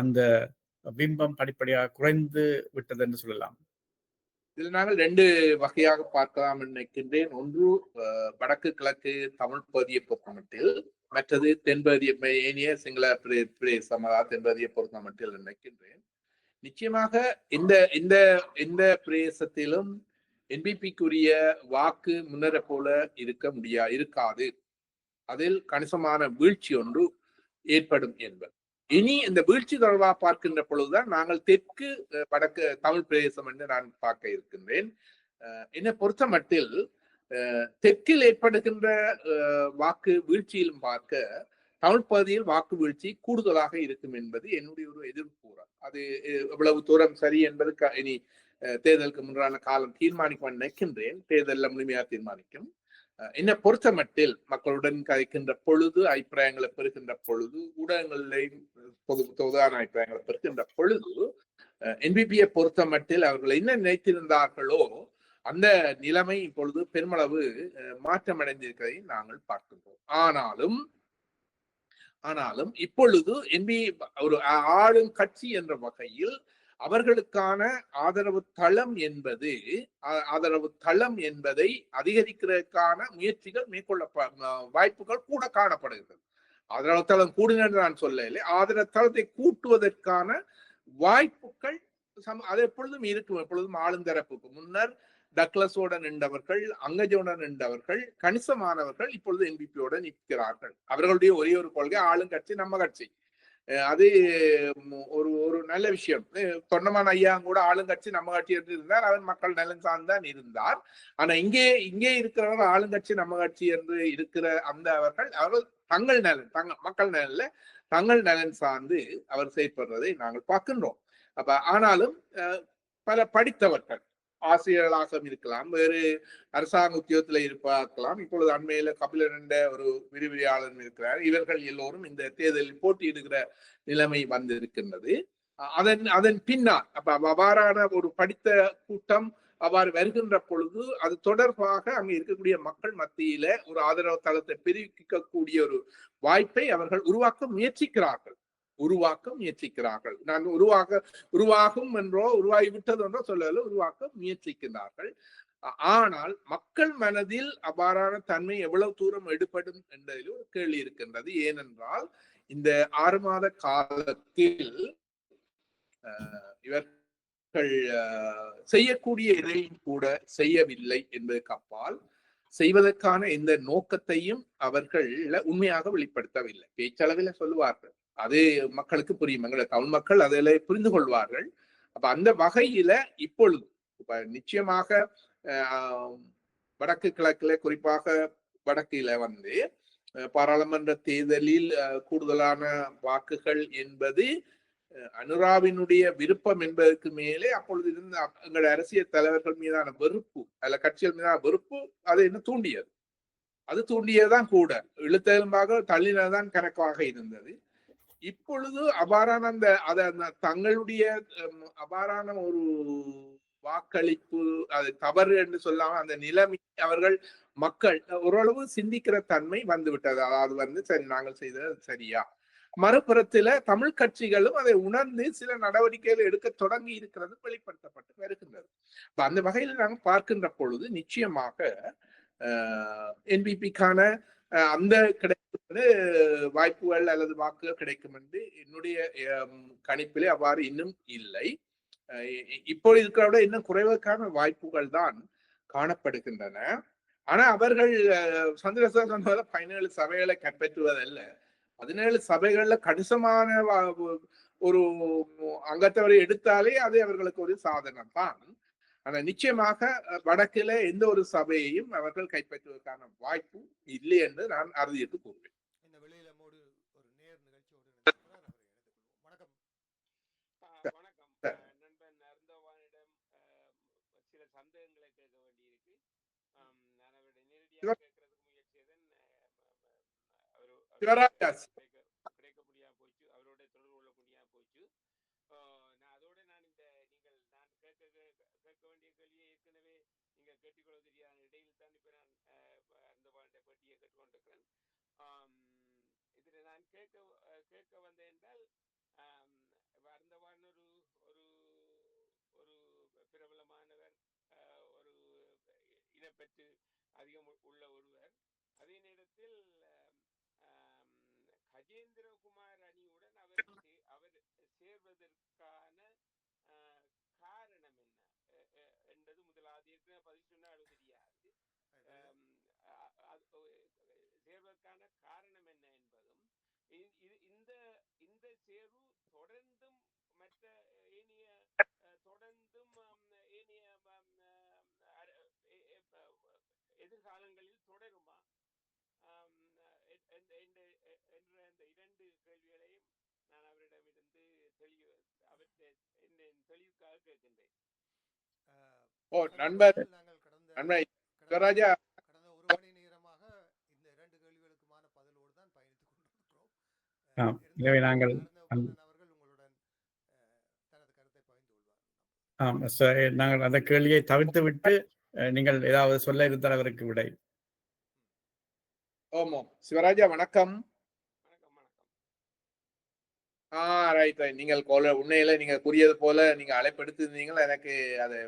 அந்த பிம்பம் படிப்படியாக குறைந்து விட்டது என்று சொல்லலாம்? இதில் நாங்கள் 2 வகையாக பார்க்கலாம் என்று நினைக்கின்றேன். ஒன்று வடக்கு கிழக்கு தமிழ் பகுதியை பொறுத்தமட்டில், மற்றது தென்பகுதிய ஏனைய சிங்கள பிரதேசமாக தென்பகுதியை பொறுத்தமட்டில் நினைக்கின்றேன். நிச்சயமாக இந்த இந்த இந்த பிரதேசத்திலும் என்பிபிக்குரிய வாக்கு முன்னரை போல இருக்காது. அதில் கணிசமான வீழ்ச்சி ஒன்று ஏற்படும் என்பது. இனி இந்த வீழ்ச்சி தொடர்பாக பார்க்கின்ற பொழுதுதான் நாங்கள் தெற்கு வடக்கு தமிழ் பிரதேசம் என்று நான் பார்க்க இருக்கின்றேன். என்னை பொறுத்த மட்டில் தெற்கில் ஏற்படுகின்ற வாக்கு வீழ்ச்சியிலும் பார்க்க தமிழ் பகுதியில் வாக்கு வீழ்ச்சி கூடுதலாக இருக்கும் என்பது என்னுடைய ஒரு எதிர்ப்புற. அது எவ்வளவு தூரம் சரி என்பது இனி தேர்தலுக்கு முன்பான காலம் தீர்மானிக்கும் நினைக்கின்றேன். தேர்தலில் முழுமையாக தீர்மானிக்கும். என்னை பொறுத்த மட்டில் மக்களுடன் கதைக்கின்ற பொழுது, அபிப்பிராயங்களை பெறுகின்ற பொழுது, ஊடகங்களிலேயும் பொதுவான அபிப்பிராயங்களை பெறுகின்ற பொழுது, என்பிபியை பொறுத்த மட்டில் அவர்கள் என்ன நினைத்திருந்தார்களோ அந்த நிலைமை இப்பொழுது பெருமளவு மாற்றமடைந்திருக்கிறதை நாங்கள் பார்க்கின்றோம். ஆனாலும் இப்பொழுது ஒரு ஆளும் கட்சி என்ற வகையில் அவர்களுக்கான ஆதரவு தளம் என்பதை அதிகரிக்கிறதுக்கான முயற்சிகள் மேற்கொள்ள வாய்ப்புகள் கூட காணப்படுகிறது. ஆதரவு தளம் கூடினு நான் சொல்லலை, ஆதரவு தளத்தை கூட்டுவதற்கான வாய்ப்புகள் அது எப்பொழுதும் இருக்கும். எப்பொழுதும் ஆளுந்தரப்புக்கு முன்னர் டக்ளஸோட நின்றவர்கள், அங்கஜோட நின்றவர்கள், கணிசமானவர்கள் இப்பொழுது என்பிபியோட நிற்கிறார்கள். அவர்களுடைய ஒரே ஒரு கொள்கை ஆளுங்கட்சி நம்ம கட்சி. அது ஒரு நல்ல விஷயம். தொண்டமான் ஐயா கூட ஆளுங்கட்சி நம்ம கட்சி என்று இருந்தார். அவர் மக்கள் நலன் சார்ந்தான் இருந்தார். ஆனா இங்கே இருக்கிறவர் ஆளுங்கட்சி நம்ம கட்சி என்று இருக்கிற அவர்கள் தங்கள் நலன் மக்கள் நலன்ல தங்கள் நலன் சார்ந்து அவர் செயற்படுறதை நாங்கள் பார்க்கின்றோம். ஆனாலும் பல படித்தவர்கள் ஆசிரியர்களாக இருக்கலாம், வேறு அரசாங்க உத்தியோகத்தில் இருக்கலாம். இப்பொழுது அண்மையில கபிலன் என்ற ஒரு விரிவுரையாளர் இருக்கிறார். இவர்கள் எல்லோரும் இந்த தேர்தலில் போட்டியிடுகிற நிலைமை வந்திருக்கின்றது. அதன் பின்னால் அவ்வாறான ஒரு படித்த கூட்டம் அவ்வாறு வருகின்ற பொழுது அது தொடர்பாக அங்க இருக்கக்கூடிய மக்கள் மத்தியில ஒரு ஆதரவு தளத்தை பெருக்கக்கூடிய ஒரு வாய்ப்பை அவர்கள் உருவாக்க முயற்சிக்கிறார்கள். நான் உருவாகும் என்றோ உருவாகிவிட்டது என்றோ சொல்லல, உருவாக்க முயற்சிக்கிறார்கள். ஆனால் மக்கள் மனதில் அவ்வாறான தன்மை எவ்வளவு தூரம் எடுபடும் என்பதில் ஒரு கேள்வி இருக்கின்றது. ஏனென்றால் இந்த 6 மாத காலத்தில் இவர்கள் செய்யக்கூடிய எதையும் கூட செய்யவில்லை என்பதற்கு அப்பால் செய்வதற்கான எந்த நோக்கத்தையும் அவர்கள் உண்மையாக வெளிப்படுத்தவில்லை. பேச்சளவில் சொல்லுவார்கள், அது மக்களுக்கு புரியும். எங்களை தமிழ் மக்கள் அதில் புரிந்து கொள்வார்கள். அந்த வகையில இப்பொழுது நிச்சயமாக வடக்கு கிழக்குல, குறிப்பாக வடக்குல பாராளுமன்ற தேர்தலில் கூடுதலான வாக்குகள் என்பது அனுராவினுடைய விருப்பம் என்பதற்கு மேலே அப்பொழுது இருந்த எங்களுடைய அரசியல் தலைவர்கள் மீதான வெறுப்பு, அல்ல கட்சிகள் மீதான வெறுப்பு அது என்ன தூண்டியது. அது தூண்டியதுதான் கூட, இழுத்தெலும்பாக தள்ளினதான் கணக்காக இருந்தது. இப்பொழுது அவ்வாறான தங்களுடைய அவ்வாறான ஒரு வாக்களிப்பு அது தவறு என்று சொல்லாம அந்த நிலைமை அவர்கள் மக்கள் ஓரளவு சிந்திக்கிற தன்மை வந்துவிட்டது. அதாவது சரி, நாங்கள் செய்தது சரியா. மறுபுறத்துல தமிழ் கட்சிகளும் அதை உணர்ந்து சில நடவடிக்கைகள் எடுக்க தொடங்கி இருக்கிறது வெளிப்படுத்தப்பட்டு வருகின்றது. அந்த வகையில் நாங்கள் பார்க்கின்ற பொழுது நிச்சயமாக என்பிபிக்கான அந்த கிடைப்பது வாய்ப்புகள் அல்லது வாக்குகள் கிடைக்கும் என்று என்னுடைய கணிப்பிலே அவ்வாறு இன்னும் இல்லை. இப்போ இருக்கிறத இன்னும் குறைவதற்கான வாய்ப்புகள் தான் காணப்படுகின்றன. ஆனா அவர்கள் சந்திரசேகர் சொன்னது 17 சபைகளை கைப்பற்றுவதல்ல, 17 சபைகள்ல கணிசமான ஒரு அங்கத்தவரை எடுத்தாலே அது அவர்களுக்கு ஒரு சாதனை தான். ஆனா நிச்சயமாக வடக்கில எந்த ஒரு சபையையும் அவர்கள் கைப்பற்றுவதற்கான வாய்ப்பு இல்லை என்று நான் அறுதியிட்டு கூறுவேன். இந்த வெளியில ஒரு நேர் நிகழ்ச்சியோடு வணக்கம். நண்பன் அருந்தவானிடம் சில சந்தேகங்களை கேட்க வேண்டியிருக்கு. நான் அவருடைய நேரடியாக கேட்கறதுக்கு முயற்சி செய்தேன். கிடைக்க முடியாம போச்சு. அவரோட தொடர்பு சொல்ல தெரியாது. இடையில் தான் இப்ப நான் அந்த பாட்டை பற்றிய கேட்டுக்கொண்டிருக்கிறேன். இதுல நான் கேட்க வந்தேன் என்றால் அருந்தவான் ஒரு ஒரு ஒரு பிரபலமானவர், ஒரு இனப்பற்று அதிகம் உள்ள ஒருவர். அதே நேரத்தில் கஜேந்திரகுமார் அணியுடன் அவர் சேர்வதற்கான காரணம் என்ன என்பது முதலாவது. பதில் சொன்னாலும் தெரியாது. சேர்வதற்கான காரணம் என்ன என்பதும், இந்த சேர்வு தொடர்ந்தும் மற்ற ஏனைய எதிர்காலங்களில் தொடருமா என்ற இந்த இரண்டு கேள்விகளையும் நான் அவரிடமிருந்து தெளிவுக்காக கேட்கின்றேன். நண்பர் கடந்த ஒரு மணி நேரமாக இந்த இரண்டு கேள்விகளுக்குமான பதிலோடு தான் பயணித்துக் கொண்டிருக்கிறோம். எனவே நாங்கள் அவர்கள் உங்களுடன் தனது கருத்தை பகிர்ந்து கொள்வார். நாங்கள் அந்த கேள்வியை தவிர்த்து விட்டு நீங்கள் ஏதாவது சொல்ல இருந்தால் அவருக்கு விடை. ஓமோ சிவராஜா வணக்கம். ரைட். நீங்கள் உண்மையில நீங்க கூறியது போல நீங்க அழைப்பெடுத்திருந்தீங்களா, எனக்கு அதை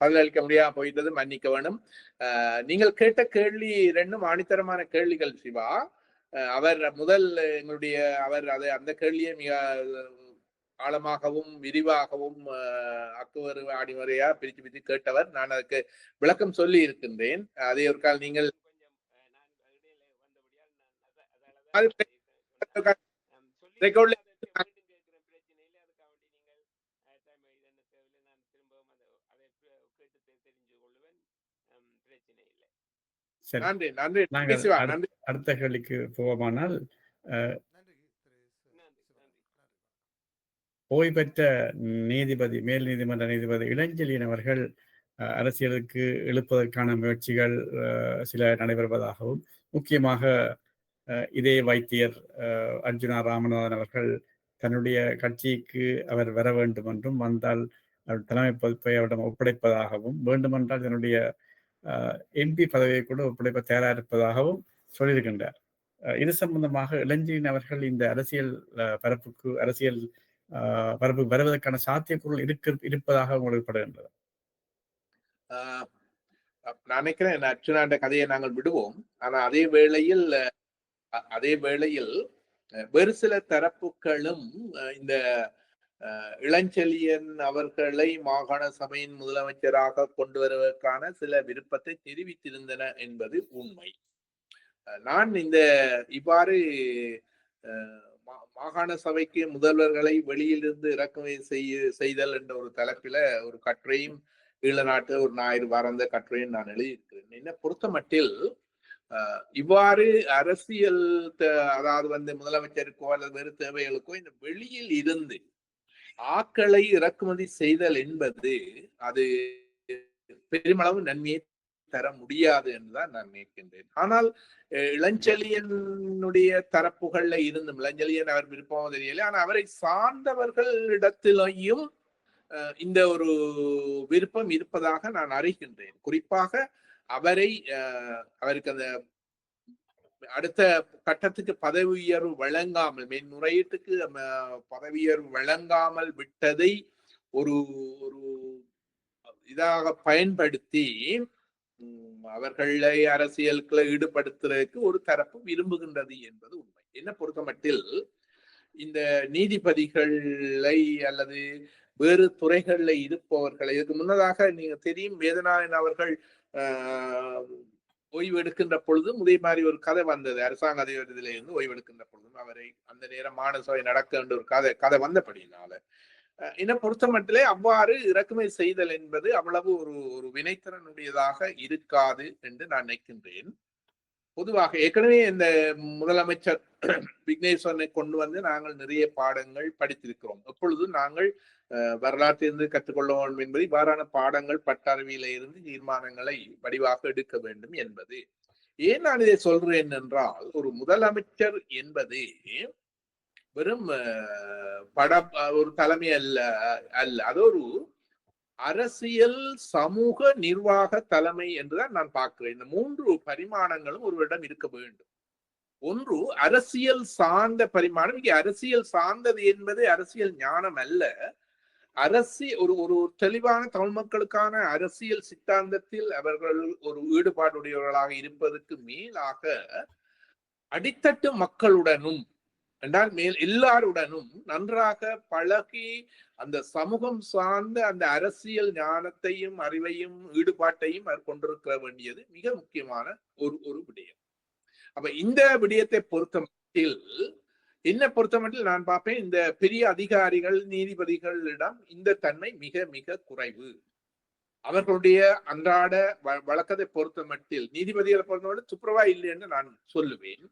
பதிலளிக்க முடியாம போயிட்டது, மன்னிக்க வேணும். நீங்கள் கேட்ட கேள்வி ரெண்டும் ஆணித்தரமான கேள்விகள் சிவா. அவர் எங்களுடைய அந்த கேள்வியை மிக ஆழமாகவும் விரிவாகவும் அக்குவரு ஆடிவரையா பிரித்து கேட்டவர். நான் அதுக்கு விளக்கம் சொல்லி இருக்கின்றேன். அதே ஒரு கால் நீங்கள் அடுத்த கேள்விக்கு போவோமானால், ஓய்வு பெற்ற நீதிபதி, மேல் நீதிமன்ற நீதிபதி இளஞ்செழியன் அவர்கள் அரசியலுக்கு எழுப்பதற்கான முயற்சிகள் சில நடைபெறுவதாகவும், முக்கியமாக இதே வைத்தியர் அர்ஜுனா ராமநாதன் அவர்கள் தன்னுடைய கட்சிக்கு அவர் வர வேண்டும் என்றும், வந்தால் தலைமை பொறுப்பை அவரிடம் ஒப்படைப்பதாகவும், வேண்டுமென்றால் தன்னுடைய எம்பி பதவியை கூட ஒப்படைப்ப தயாராக இருப்பதாகவும் சொல்லியிருக்கின்றார். இது சம்பந்தமாக இளஞ்செழியன் அவர்கள் இந்த அரசியல் பரப்பு வருவதற்கான சாத்தியக்கூறுகள் இருப்பதாக உங்களுக்கு படுகின்றது? நான் நினைக்கிறேன் அர்ச்சுனாண்ட கதையை நாங்கள் விடுவோம். ஆனா அதே வேளையில் வேறு சில தரப்புகளும் இந்த இளஞ்செழியன் அவர்களை மாகாண சபையின் முதலமைச்சராக கொண்டு வருவதற்கான சில விருப்பத்தை தெரிவித்திருந்தன என்பது உண்மை. நான் இவ்வாறு மாகாண சபைக்கு முதல்வர்களை வெளியிலிருந்து இறக்குமதி செய்தல் என்ற ஒரு தலைப்பில ஒரு கட்டுரையும் ஈழ நாட்டு ஒரு ஞாயிறு வாரந்த கட்டுரையும் நான் எழுதியிருக்கிறேன். என்ன பொறுத்த மட்டில் இவ்வாறு அரசியல் அதாவது முதலமைச்சருக்கோ அல்லது வேறு தேவைகளுக்கோ இந்த வெளியில் இருந்து ஆக்களை இறக்குமதி செய்தல் என்பது அது பெருமளவு நன்மையை தர முடியாது என்றுதான் நான் நினைக்கின்றேன். ஆனால் இளஞ்செழியனுடைய தரப்புகள்ல இருந்தும், இளஞ்செழியன் அவர் விருப்பம் தெரியல, ஆனா அவரை சார்ந்தவர்களிடத்திலையும் இந்த ஒரு விருப்பம் இருப்பதாக நான் அறிகின்றேன். குறிப்பாக அவருக்கு அந்த அடுத்த கட்டத்துக்கு பதவி உயர்வு வழங்காமல், மேன்முறையீட்டுக்கு பதவி உயர்வு வழங்காமல் விட்டதை ஒரு இதாக பயன்படுத்தி அவர்களை அரசியலுக்குள்ள ஈடுபடுத்துறதுக்கு ஒரு தரப்பு விரும்புகின்றது என்பது உண்மை. என்ன பொறுத்த மட்டில் இந்த நீதிபதிகளை அல்லது வேறு துறைகள்ல இருப்பவர்களை, இதுக்கு முன்னதாக நீங்க தெரியும், வேதநாயகன் அவர்கள் ஓய்வு எடுக்கின்ற பொழுதும் இதே மாதிரி ஒரு கதை வந்தது. அரசாங்க அதிகாரத்தில இருந்து ஓய்வு எடுக்கின்ற பொழுதும் அவரை அந்த நேரம் மாகாண சபை நடக்க ஒரு கதை வந்தபடினால என்னை பொறுத்த மட்டிலே அவ்வாறு இறக்குமதி செய்தல் என்பது அவ்வளவு ஒரு வினைத்திறனுடையதாக இருக்காது என்று நான் நினைக்கின்றேன். பொதுவாக ஏற்கனவே இந்த முதலமைச்சர் விக்னேஸ்வரனை கொண்டு வந்து நாங்கள் நிறைய பாடங்கள் படித்திருக்கிறோம். எப்பொழுதும் நாங்கள் வரலாற்றிலிருந்து கற்றுக்கொள்ள வேண்டும் என்பது இவ்வாறான பாடங்கள் பட்டறிவியில இருந்து தீர்மானங்களை வடிவாக எடுக்க வேண்டும் என்பது. ஏன் நான் இதை சொல்றேன் என்றால், ஒரு முதலமைச்சர் என்பது வெறும் ஒரு தலைமை அல்ல, அது ஒரு அரசியல், சமூக, நிர்வாக, தலைமை என்றுதான் நான் பார்க்கிறேன். இந்த 3 பரிமாணங்களும் ஒருவரிடம் இருக்க வேண்டும். ஒன்று அரசியல் சார்ந்த பரிமாணம். இங்கே அரசியல் சார்ந்தது என்பது அரசியல் ஞானம் அல்ல. ஒரு ஒரு தெளிவான தமிழ் மக்களுக்கான அரசியல் சித்தாந்தத்தில் அவர்கள் ஒரு ஈடுபாடுடையவர்களாக இருப்பதற்கு மேலாக அடித்தட்டு மக்களுடனும் என்றால் எல்லாருடனும் நன்றாக பழகி அந்த சமூகம் சார்ந்த அந்த அரசியல் ஞானத்தையும் அறிவையும் ஈடுபாட்டையும் அவர் கொண்டிருக்க வேண்டியது மிக முக்கியமான ஒரு விடயம். அப்ப இந்த விடயத்தை பொறுத்தமட்டில் நான் பார்ப்பேன், இந்த பெரிய அதிகாரிகள் நீதிபதிகளிடம் இந்த தன்மை மிக மிக குறைவு. அவர்களுடைய அன்றாட வழக்கத்தை பொறுத்த மட்டில் நீதிபதிகளை பொறுத்தமட்டில் துப்புரவா இல்லை என்று நான் சொல்லுவேன்.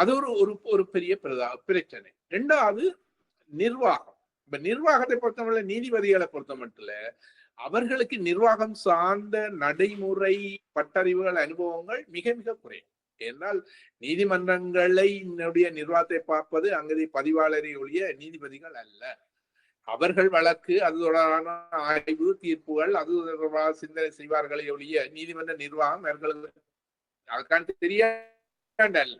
அது ஒரு பெரிய பிரச்சனை. 2வது நிர்வாகம். இப்ப நிர்வாகத்தை பொறுத்தவரை நீதிபதிகளை பொறுத்த மட்டும் அவர்களுக்கு நிர்வாகம் சார்ந்த நடைமுறை பட்டறிவுகள் அனுபவங்கள் மிக மிக குறையும். ஏனால் நீதிமன்றங்களை நிர்வாகத்தை பார்ப்பது அங்கே பதிவாளரை ஒழிய நீதிபதிகள் அல்ல. அவர்கள் வழக்கு, அது தொடர்பான ஆய்வு தீர்ப்புகள், அது தொடர்பாக சிந்தனை செய்வார்களே ஒழிய நீதிமன்ற நிர்வாகம் அவர்களுக்கு தெரியாத அல்ல,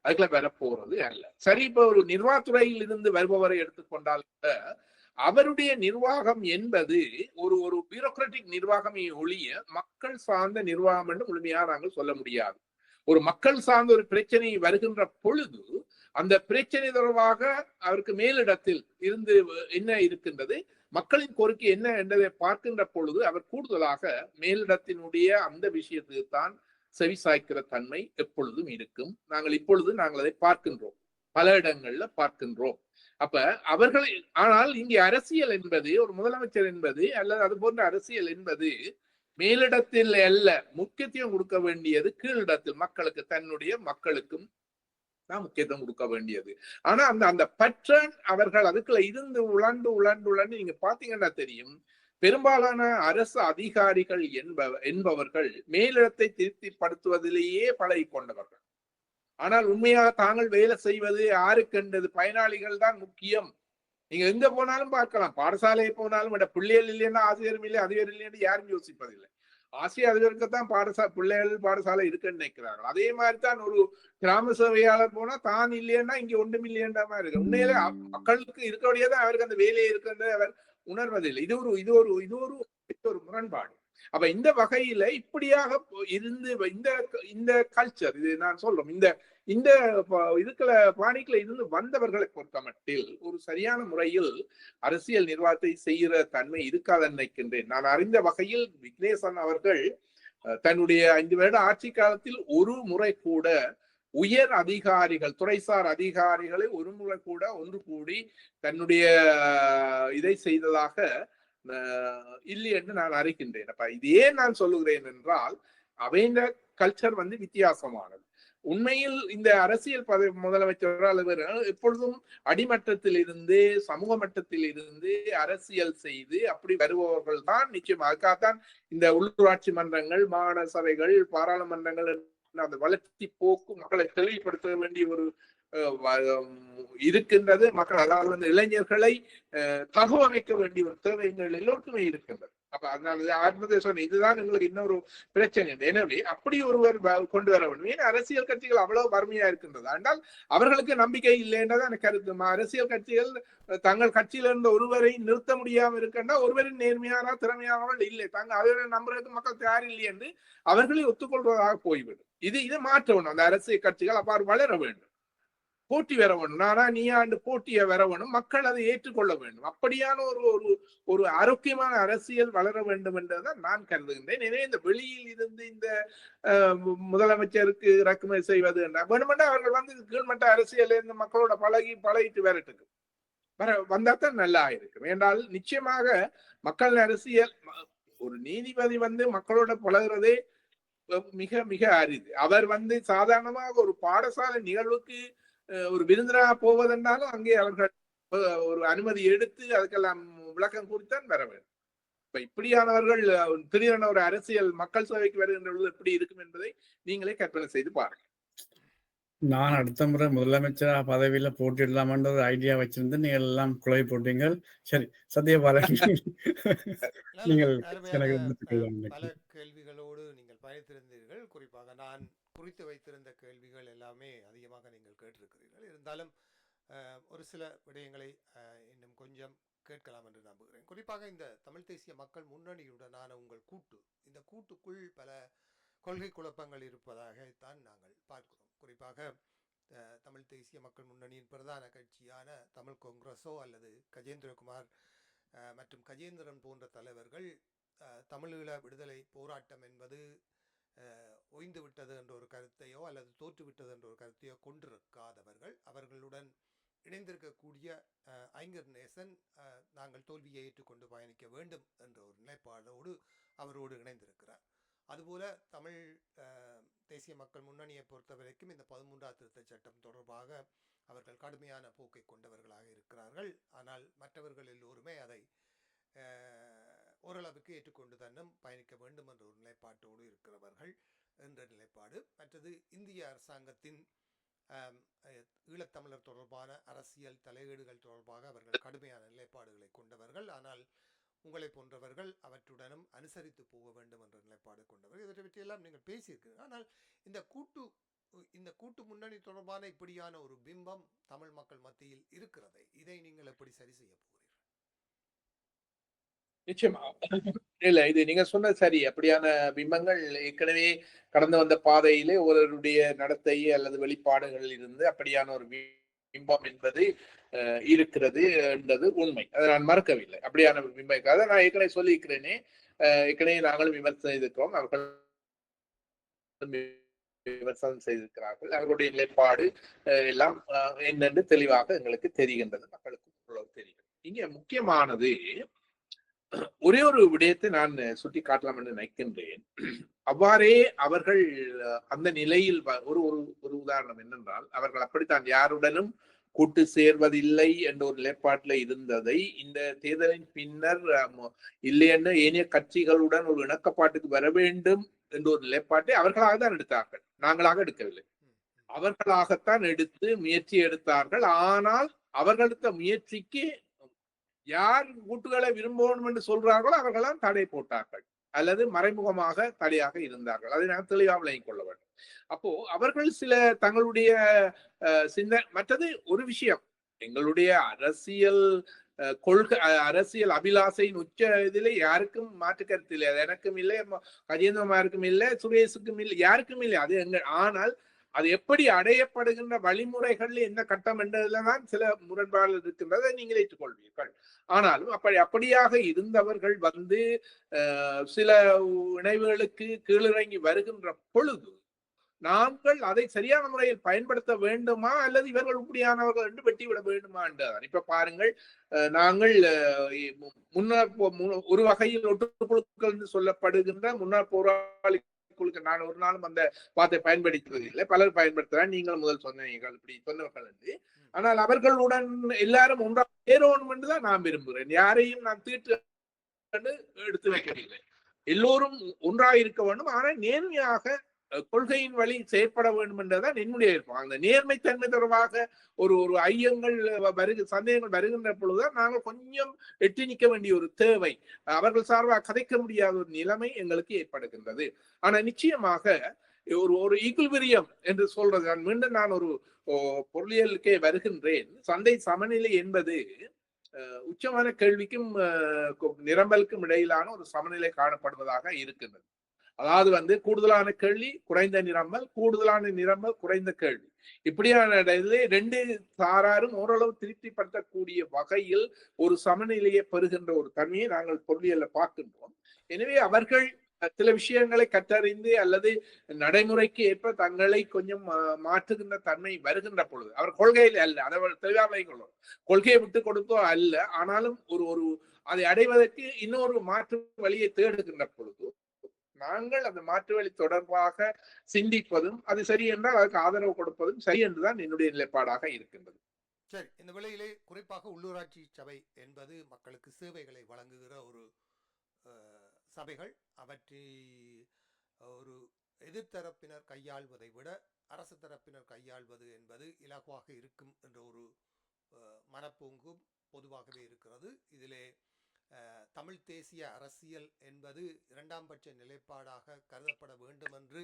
அதுக்குள்ள வர போறது அல்ல. சரி, இப்ப ஒரு நிர்வாகத்துறையில் இருந்து வருபவரை எடுத்துக்கொண்டால் அவருடைய நிர்வாகம் என்பது ஒரு பியூரோக்ராட்டிக் நிர்வாகமே ஒழிய மக்கள் சார்ந்த நிர்வாகம் என்று முழுமையாக நாங்கள் சொல்ல முடியாது. ஒரு மக்கள் சார்ந்த ஒரு பிரச்சனை வருகின்ற பொழுது அந்த பிரச்சனை தொடர்பாக அவருக்கு மேலிடத்தில் இருந்து என்ன இருக்கின்றது, மக்களின் கோரிக்கை என்ன என்பதை பார்க்கின்ற பொழுது அவர் கூடுதலாக மேலிடத்தினுடைய அந்த விஷயத்துக்கு தான் செவி சாய்க்கிற தன்மை எப்பொழுதும் இருக்கும். நாங்கள் அதை பார்க்கின்றோம், பல இடங்கள்ல பார்க்கின்றோம். அப்ப அவர்கள், ஆனால் இங்கே அரசியல் என்பது, ஒரு முதலமைச்சர் என்பது அல்லது அது போன்ற அரசியல் என்பது மேலிடத்தில் அல்ல, முக்கியத்துவம் கொடுக்க வேண்டியது கீழிடத்தில் மக்களுக்கு, தன்னுடைய மக்களுக்கும் தான் முக்கியத்துவம் கொடுக்க வேண்டியது. ஆனா அந்த பற்றன் அவர்கள் அதுக்குள்ள இருந்து உழண்டு நீங்க பாத்தீங்கன்னா தெரியும், பெரும்பாலான அரசு அதிகாரிகள் என்பவர்கள் மேலிடத்தை திருப்திப்படுத்துவதிலேயே பழகி கொண்டவர்கள். ஆனால் உண்மையாக தாங்கள் வேலை செய்வது யாருக்கென்றது பயனாளிகள் தான் முக்கியம். நீங்க எங்க போனாலும் பார்க்கலாம், பாடசாலை போனாலும் பிள்ளைகள் இல்லைன்னா ஆசிரியரும் இல்லை, அதிபர் இல்லைன்னு யாரும் யோசிப்பதில்லை. ஆசிரியர் அதிபருக்குத்தான் பிள்ளைகள் பாடசாலை இருக்குன்னு நினைக்கிறார்கள். அதே மாதிரிதான் ஒரு கிராம சேவையாளர் போனா தான் இல்லைன்னா இங்க ஒன்றும் இல்லையன்ற மாதிரி இருக்கு. உண்மையிலே மக்களுக்கு இருக்கக்கூடியதான் அவருக்கு அந்த வேலையை இருக்குன்றது அவர் உணர்வதில்லை. இது ஒரு முரண்பாடு. அப்ப இந்த வகையில இப்படியாக இருந்து இந்த கல்ச்சர், இது நான் சொல்றோம், இந்த இதுக்குள்ள பாணிக்குள்ள இருந்து வந்தவர்களை பொறுத்த மட்டில் ஒரு சரியான முறையில் அரசியல் நிர்வாகத்தை செய்கிற தன்மை இருக்காது நினைக்கின்றேன். நான் அறிந்த வகையில் விக்னேசன் அவர்கள் தன்னுடைய 5 வருட ஆட்சி காலத்தில் ஒரு முறை கூட உயர் அதிகாரிகள், துறைசார் அதிகாரிகளை ஒரு முறை கூட ஒன்று கூடி தன்னுடைய இதை செய்ததாக இல்லை என்று நான் அறிகின்றேன். அப்ப இது ஏன் நான் சொல்லுகிறேன் என்றால், அவைந்த கல்ச்சர் வித்தியாசமானது. உண்மையில் இந்த அரசியல் முதலமைச்சர் எப்பொழுதும் அடிமட்டத்தில் இருந்து சமூக மட்டத்தில் இருந்து அரசியல் செய்து அப்படி வருபவர்கள் தான் நிச்சயமாக. அதுக்காகத்தான் இந்த உள்ளூராட்சி மன்றங்கள், மாகாண சபைகள், பாராளுமன்றங்கள் அந்த வளர்ச்சி போக்கு மக்களை தெளிவுபடுத்த வேண்டிய ஒரு இருக்கின்றது. மக்கள், அதாவது இளைஞர்களை தகவமைக்க வேண்டிய ஒரு தேவை எங்கள் எல்லோருக்குமே இருக்கின்றது. அப்ப அதனால சொன்ன இதுதான் எங்களுக்கு இன்னொரு பிரச்சனை. எனவே அப்படி ஒருவர் கொண்டு வர வேண்டும். ஏன்னா அரசியல் கட்சிகள் அவ்வளவு வறுமையா இருக்கின்றது. ஆனால் அவர்களுக்கு நம்பிக்கை இல்லைன்றதான் எனக்கு கருத்து. அரசியல் கட்சிகள் தங்கள் கட்சியில இருந்த ஒருவரை நிறுத்த முடியாம இருக்கின்றா, ஒருவரின் நேர்மையான திறமையானவர்கள் இல்லை, அவரை நம்புறதுக்கு மக்கள் தயார் இல்லை என்று அவர்களை ஒத்துக்கொள்வதாக போய்விடும். இதை மாற்ற வேண்டும். அந்த அரசியல் கட்சிகள் அவ்வாறு வளர வேண்டும், போட்டி வர வேண்டும். நானா நீ ஆண்டு போட்டியை வர வேண்டும், மக்கள் அதை ஏற்றுக்கொள்ள வேண்டும். அப்படியான ஒரு ஆரோக்கியமான அரசியல் வளர வேண்டும் என்றுதான் நான் கருதுகின்றேன். எனவே இந்த வெளியில் இருந்து இந்த முதலமைச்சருக்கு இறக்குமதி செய்வது வேணுமென்றா அவர்கள் கீழ்மட்ட அரசியல் இந்த மக்களோட பழகிட்டு வரட்டுக்கு வந்தாத்தான் நல்லா இருக்கும். என்றால் நிச்சயமாக மக்கள் அரசியல், ஒரு நீதிபதி மக்களோட பழகிறதே மிக மிக அரிது. அவர் சாதாரணமாக ஒரு பாடசாலை நிகழ்வுக்கு ஒரு விருந்தினராக போவதென்றாலும் அங்கே அவர்கள் ஒரு அனுமதி எடுத்து அதுக்கெல்லாம் விளக்கம் குறித்தான் வர வேண்டும். இப்ப இப்படியானவர்கள் திடீரென ஒரு அரசியல் மக்கள் சேவைக்கு வருகின்ற பொழுது எப்படி இருக்கும் என்பதை நீங்களே கற்பனை செய்து பாருங்கள். நான் அடுத்த முறை முதலமைச்சரா பதவியில போட்டியிடலாமான்ற ஒரு ஐடியா வச்சிருந்து நீங்கள் எல்லாம் குழப்பி போட்டீங்க. சரி, சத்யபாலன் நல்லது. நீங்கள் அருமையான எனக்கு முடித்துக்கொள்ளலாம் பல இன்னைக்கு. கேள்விகளோடு நீங்கள் பயணித்திருந்தீர்கள். குறிப்பாக நான் குறித்து வைத்திருந்த கேள்விகள் எல்லாமே அதிகமாக நீங்கள் கேட்டிருக்கிறீர்கள். இருந்தாலும் ஒரு சில விடயங்களை இன்னும் கொஞ்சம் கேட்கலாம் என்று நம்புகிறேன். குறிப்பாக இந்த தமிழ் தேசிய மக்கள் முன்னணியுடனான உங்கள் கூட்டு, இந்த கூட்டுக்குள் பல கொள்கை குழப்பங்கள் இருப்பதாகத்தான் நாங்கள் பார்க்கிறோம். குறிப்பாக தமிழ் தேசிய மக்கள் முன்னணியின் பிரதான கட்சியான தமிழ் காங்கிரஸோ அல்லது கஜேந்திரகுமார் மற்றும் கஜேந்திரன் போன்ற தலைவர்கள் தமிழீழ விடுதலை போராட்டம் என்பது ஒய்ந்து விட்டது என்ற ஒரு கருத்தையோ அல்லது தோற்றுவிட்டது என்ற ஒரு கருத்தையோ கொண்டிருக்காதவர்கள். அவர்களுடன் இணைந்திருக்கக்கூடிய ஐங்கர் நேசன் நாங்கள் தோல்வியை ஏற்றுக்கொண்டு பயணிக்க வேண்டும் என்ற ஒரு நிலைப்பாடோடு அவரோடு இணைந்திருக்கிறார். அதுபோல தமிழ் தேசிய மக்கள் முன்னணியை பொறுத்த வரைக்கும் இந்த 13ஆம் திருத்தச் சட்டம் தொடர்பாக அவர்கள் கடுமையான போக்கை கொண்டவர்களாக இருக்கிறார்கள். ஆனால் மற்றவர்கள் எல்லோருமே அதை ஓரளவுக்கு ஏற்றுக்கொண்டு தன்னும் பயணிக்க வேண்டும் என்ற ஒரு நிலைப்பாட்டோடு இருக்கிறவர்கள் என்ற நிலைப்பாடு. மற்றது இந்திய அரசாங்கத்தின் ஈழத்தமிழர் தொடர்பான அரசியல் தலையீடுகள் தொடர்பாக அவர்கள் கடுமையான நிலைப்பாடுகளை கொண்டவர்கள். ஆனால் உங்களை போன்றவர்கள் அவற்றுடனும் அனுசரித்து போக வேண்டும் என்ற நிலைப்பாடு கொண்டவர்கள். இவற்றை பற்றியெல்லாம் நீங்கள் பேசியிருக்கிறீர்கள். ஆனால் இந்த கூட்டு முன்னணி தொடர்பான இப்படியான ஒரு பிம்பம் தமிழ் மக்கள் மத்தியில் இருக்கிறது. இதை நீங்கள் எப்படி சரி செய்ய போகிறீர்கள்? நிச்சயமா இல்ல, இது நீங்க சொன்னது சரி. அப்படியான பிம்பங்கள் ஏற்கனவே கடந்து வந்த பாதையிலே ஒருவருடைய நடத்தை அல்லது வெளிப்பாடுகளில் இருந்து அப்படியான ஒரு பிம்பம் என்பது இருக்கிறது என்றது உண்மை. அதை நான் மறுக்கவில்லை. அப்படியான பிம்பம் அதை நான் ஏற்கனவே சொல்லியிருக்கிறேனே. ஏற்கனவே நாங்களும் விமர்சனம் செய்திருக்கிறோம், அவர்கள் விமர்சனம் செய்திருக்கிறார்கள். அவர்களுடைய நிலைப்பாடு எல்லாம் என்னென்று தெளிவாக எங்களுக்கு தெரிகின்றது, மக்களுக்கு தெரியும். இங்க முக்கியமானது ஒரே ஒரு விடயத்தை நான் சுட்டி காட்டலாம் என்று நினைக்கின்றேன். அவ்வாறே அவர்கள் அந்த நிலையில் ஒரு ஒரு உதாரணம் என்னென்றால், அவர்கள் அப்படித்தான் யாருடனும் கூட்டு சேர்வதில்லை என்ற ஒரு நிலைப்பாட்டில் இருந்ததை இந்த தேர்தலின் பின்னர் இல்லையென்று ஏனைய கட்சிகளுடன் ஒரு இணக்கப்பாட்டுக்கு வர வேண்டும் என்ற ஒரு நிலைப்பாட்டை அவர்களாக தான் எடுத்தார்கள், நாங்களாக எடுக்கவில்லை. அவர்களாகத்தான் எடுத்து முயற்சி எடுத்தார்கள். ஆனால் அவர்கள் எடுத்த முயற்சிக்கு யார் கூட்டுகளை விரும்பணும் என்று சொல்றார்களோ அவர்களாம் தடை போட்டார்கள் அல்லது மறைமுகமாக தடையாக இருந்தார்கள். அதை நாங்கள் தெளிவாக விளங்கிக் கொள்ள வேண்டும். அப்போ அவர்கள் சில தங்களுடைய மற்றது ஒரு விஷயம், எங்களுடைய அரசியல் கொள்கை அரசியல் அபிலாசையின் உச்ச இதிலே யாருக்கும் மாற்று கருத்து இல்லை. அது எனக்கும் இல்லை, கஜேந்திரமாருக்கும் இல்லை, சுரேஷுக்கும் இல்லை, யாருக்கும் இல்லை. அது ஆனால் அது எப்படி அடையப்படுகின்ற வழிமுறைகள் என்ன கட்டம் என்றதுலதான் சில முரண்பாடுகள் இருக்கின்றதை நீங்கள் ஏற்றுக்கொள்வீர்கள். ஆனாலும் அப்படியாக இருந்தவர்கள் வந்து சில இணைவுகளுக்கு கீழிறங்கி வருகின்ற பொழுது நாங்கள் அதை சரியான முறையில் பயன்படுத்த வேண்டுமா அல்லது இவர்கள் இப்படியானவர்கள் என்று வெட்டிவிட வேண்டுமா என்றுதான். இப்ப பாருங்கள், நாங்கள் முன்னாள் ஒரு வகையில் ஒட்டுக்குழுக்கள் என்று சொல்லப்படுகின்ற முன்னாள் போராளி குழுக்க நான் ஒரு நாளும் அந்த வார்த்தை பயன்படுத்துவது இல்லை, பலர் பயன்படுத்துறாங்க. நீங்கள் முதல் சொன்னீர்கள் இப்படி சொன்னவர்கள் என்று. ஆனால் அவர்களுடன் எல்லாரும் ஒன்றாக சேரணும் என்றுதான் நான் விரும்புகிறேன். யாரையும் நான் தீட்டு எடுத்து வைக்கவில்லை. எல்லோரும் ஒன்றாக இருக்க வேண்டும். ஆனால் நேர்மையாக கொள்கையின் வழி செயற்பட வேண்டும் என்றதான் என்னுடைய இருப்போம். அந்த நேர்மைத்தன்மை தொடர்பாக ஒரு ஐயங்கள் சந்தேகங்கள் வருகின்ற பொழுதுதான் நாங்கள் கொஞ்சம் எட்டி நிற்க வேண்டிய ஒரு தேவை, அவர்கள் சார்பாக கதைக்க முடியாத ஒரு நிலைமை எங்களுக்கு ஏற்படுகின்றது. ஆனா நிச்சயமாக ஒரு ஈக்குல்பிரியம் என்று சொல்றது, மீண்டும் நான் ஒரு பொருளியலுக்கே வருகின்றேன். சந்தை சமநிலை என்பது உச்சமான கேள்விக்கும் நிரம்பலுக்கும் இடையிலான ஒரு சமநிலை காணப்படுவதாக இருக்கின்றது. அதாவது வந்து கூடுதலான கேள்வி குறைந்த நிரம்பல், கூடுதலான நிரம்பல் குறைந்த கேள்வி, இப்படியான ரெண்டு சாராரும் ஓரளவு திருப்திப்படுத்தக்கூடிய வகையில் ஒரு சமநிலையை பெறுகின்ற ஒரு தன்மையை நாங்கள் பொருளியல்ல பார்க்கின்றோம். எனவே அவர்கள் சில விஷயங்களை கற்றறிந்து அல்லது நடைமுறைக்கு ஏற்ப தங்களை கொஞ்சம் மாற்றுகின்ற தன்மை வருகின்ற பொழுது, அவர் கொள்கையில் அல்ல, அதை தெளிவாக கொள்ளும், கொள்கையை விட்டு கொடுத்தோ அல்ல, ஆனாலும் ஒரு அதை அடைவதற்கு இன்னொரு மாற்று வழியை தேடுகின்ற பொழுது நாங்கள் அந்த மாற்று வழி தொடர்பாக சிந்திப்பதும் அது சரி என்றால் அதுக்கு ஆதரவு கொடுப்பதும் சரி என்றுதான் என்னுடைய நிலைப்பாடாக இருக்கின்றது. சரி, இந்த வேளையிலே குறிப்பாக உள்ளூராட்சி சபை என்பது மக்களுக்கு சேவைகளை வழங்குகிற ஒரு சபைகள். அவற்றை ஒரு எதிர்த்தரப்பினர் கையாள்வதை விட அரசு தரப்பினர் கையாள்வது என்பது இலகுவாக இருக்கும் என்ற ஒரு மனப்போங்கும் பொதுவாகவே இருக்கிறது. இதிலே தமிழ் தேசிய அரசியல் என்பது இரண்டாம் பட்ச நிலைப்பாடாக கருதப்பட வேண்டும் என்று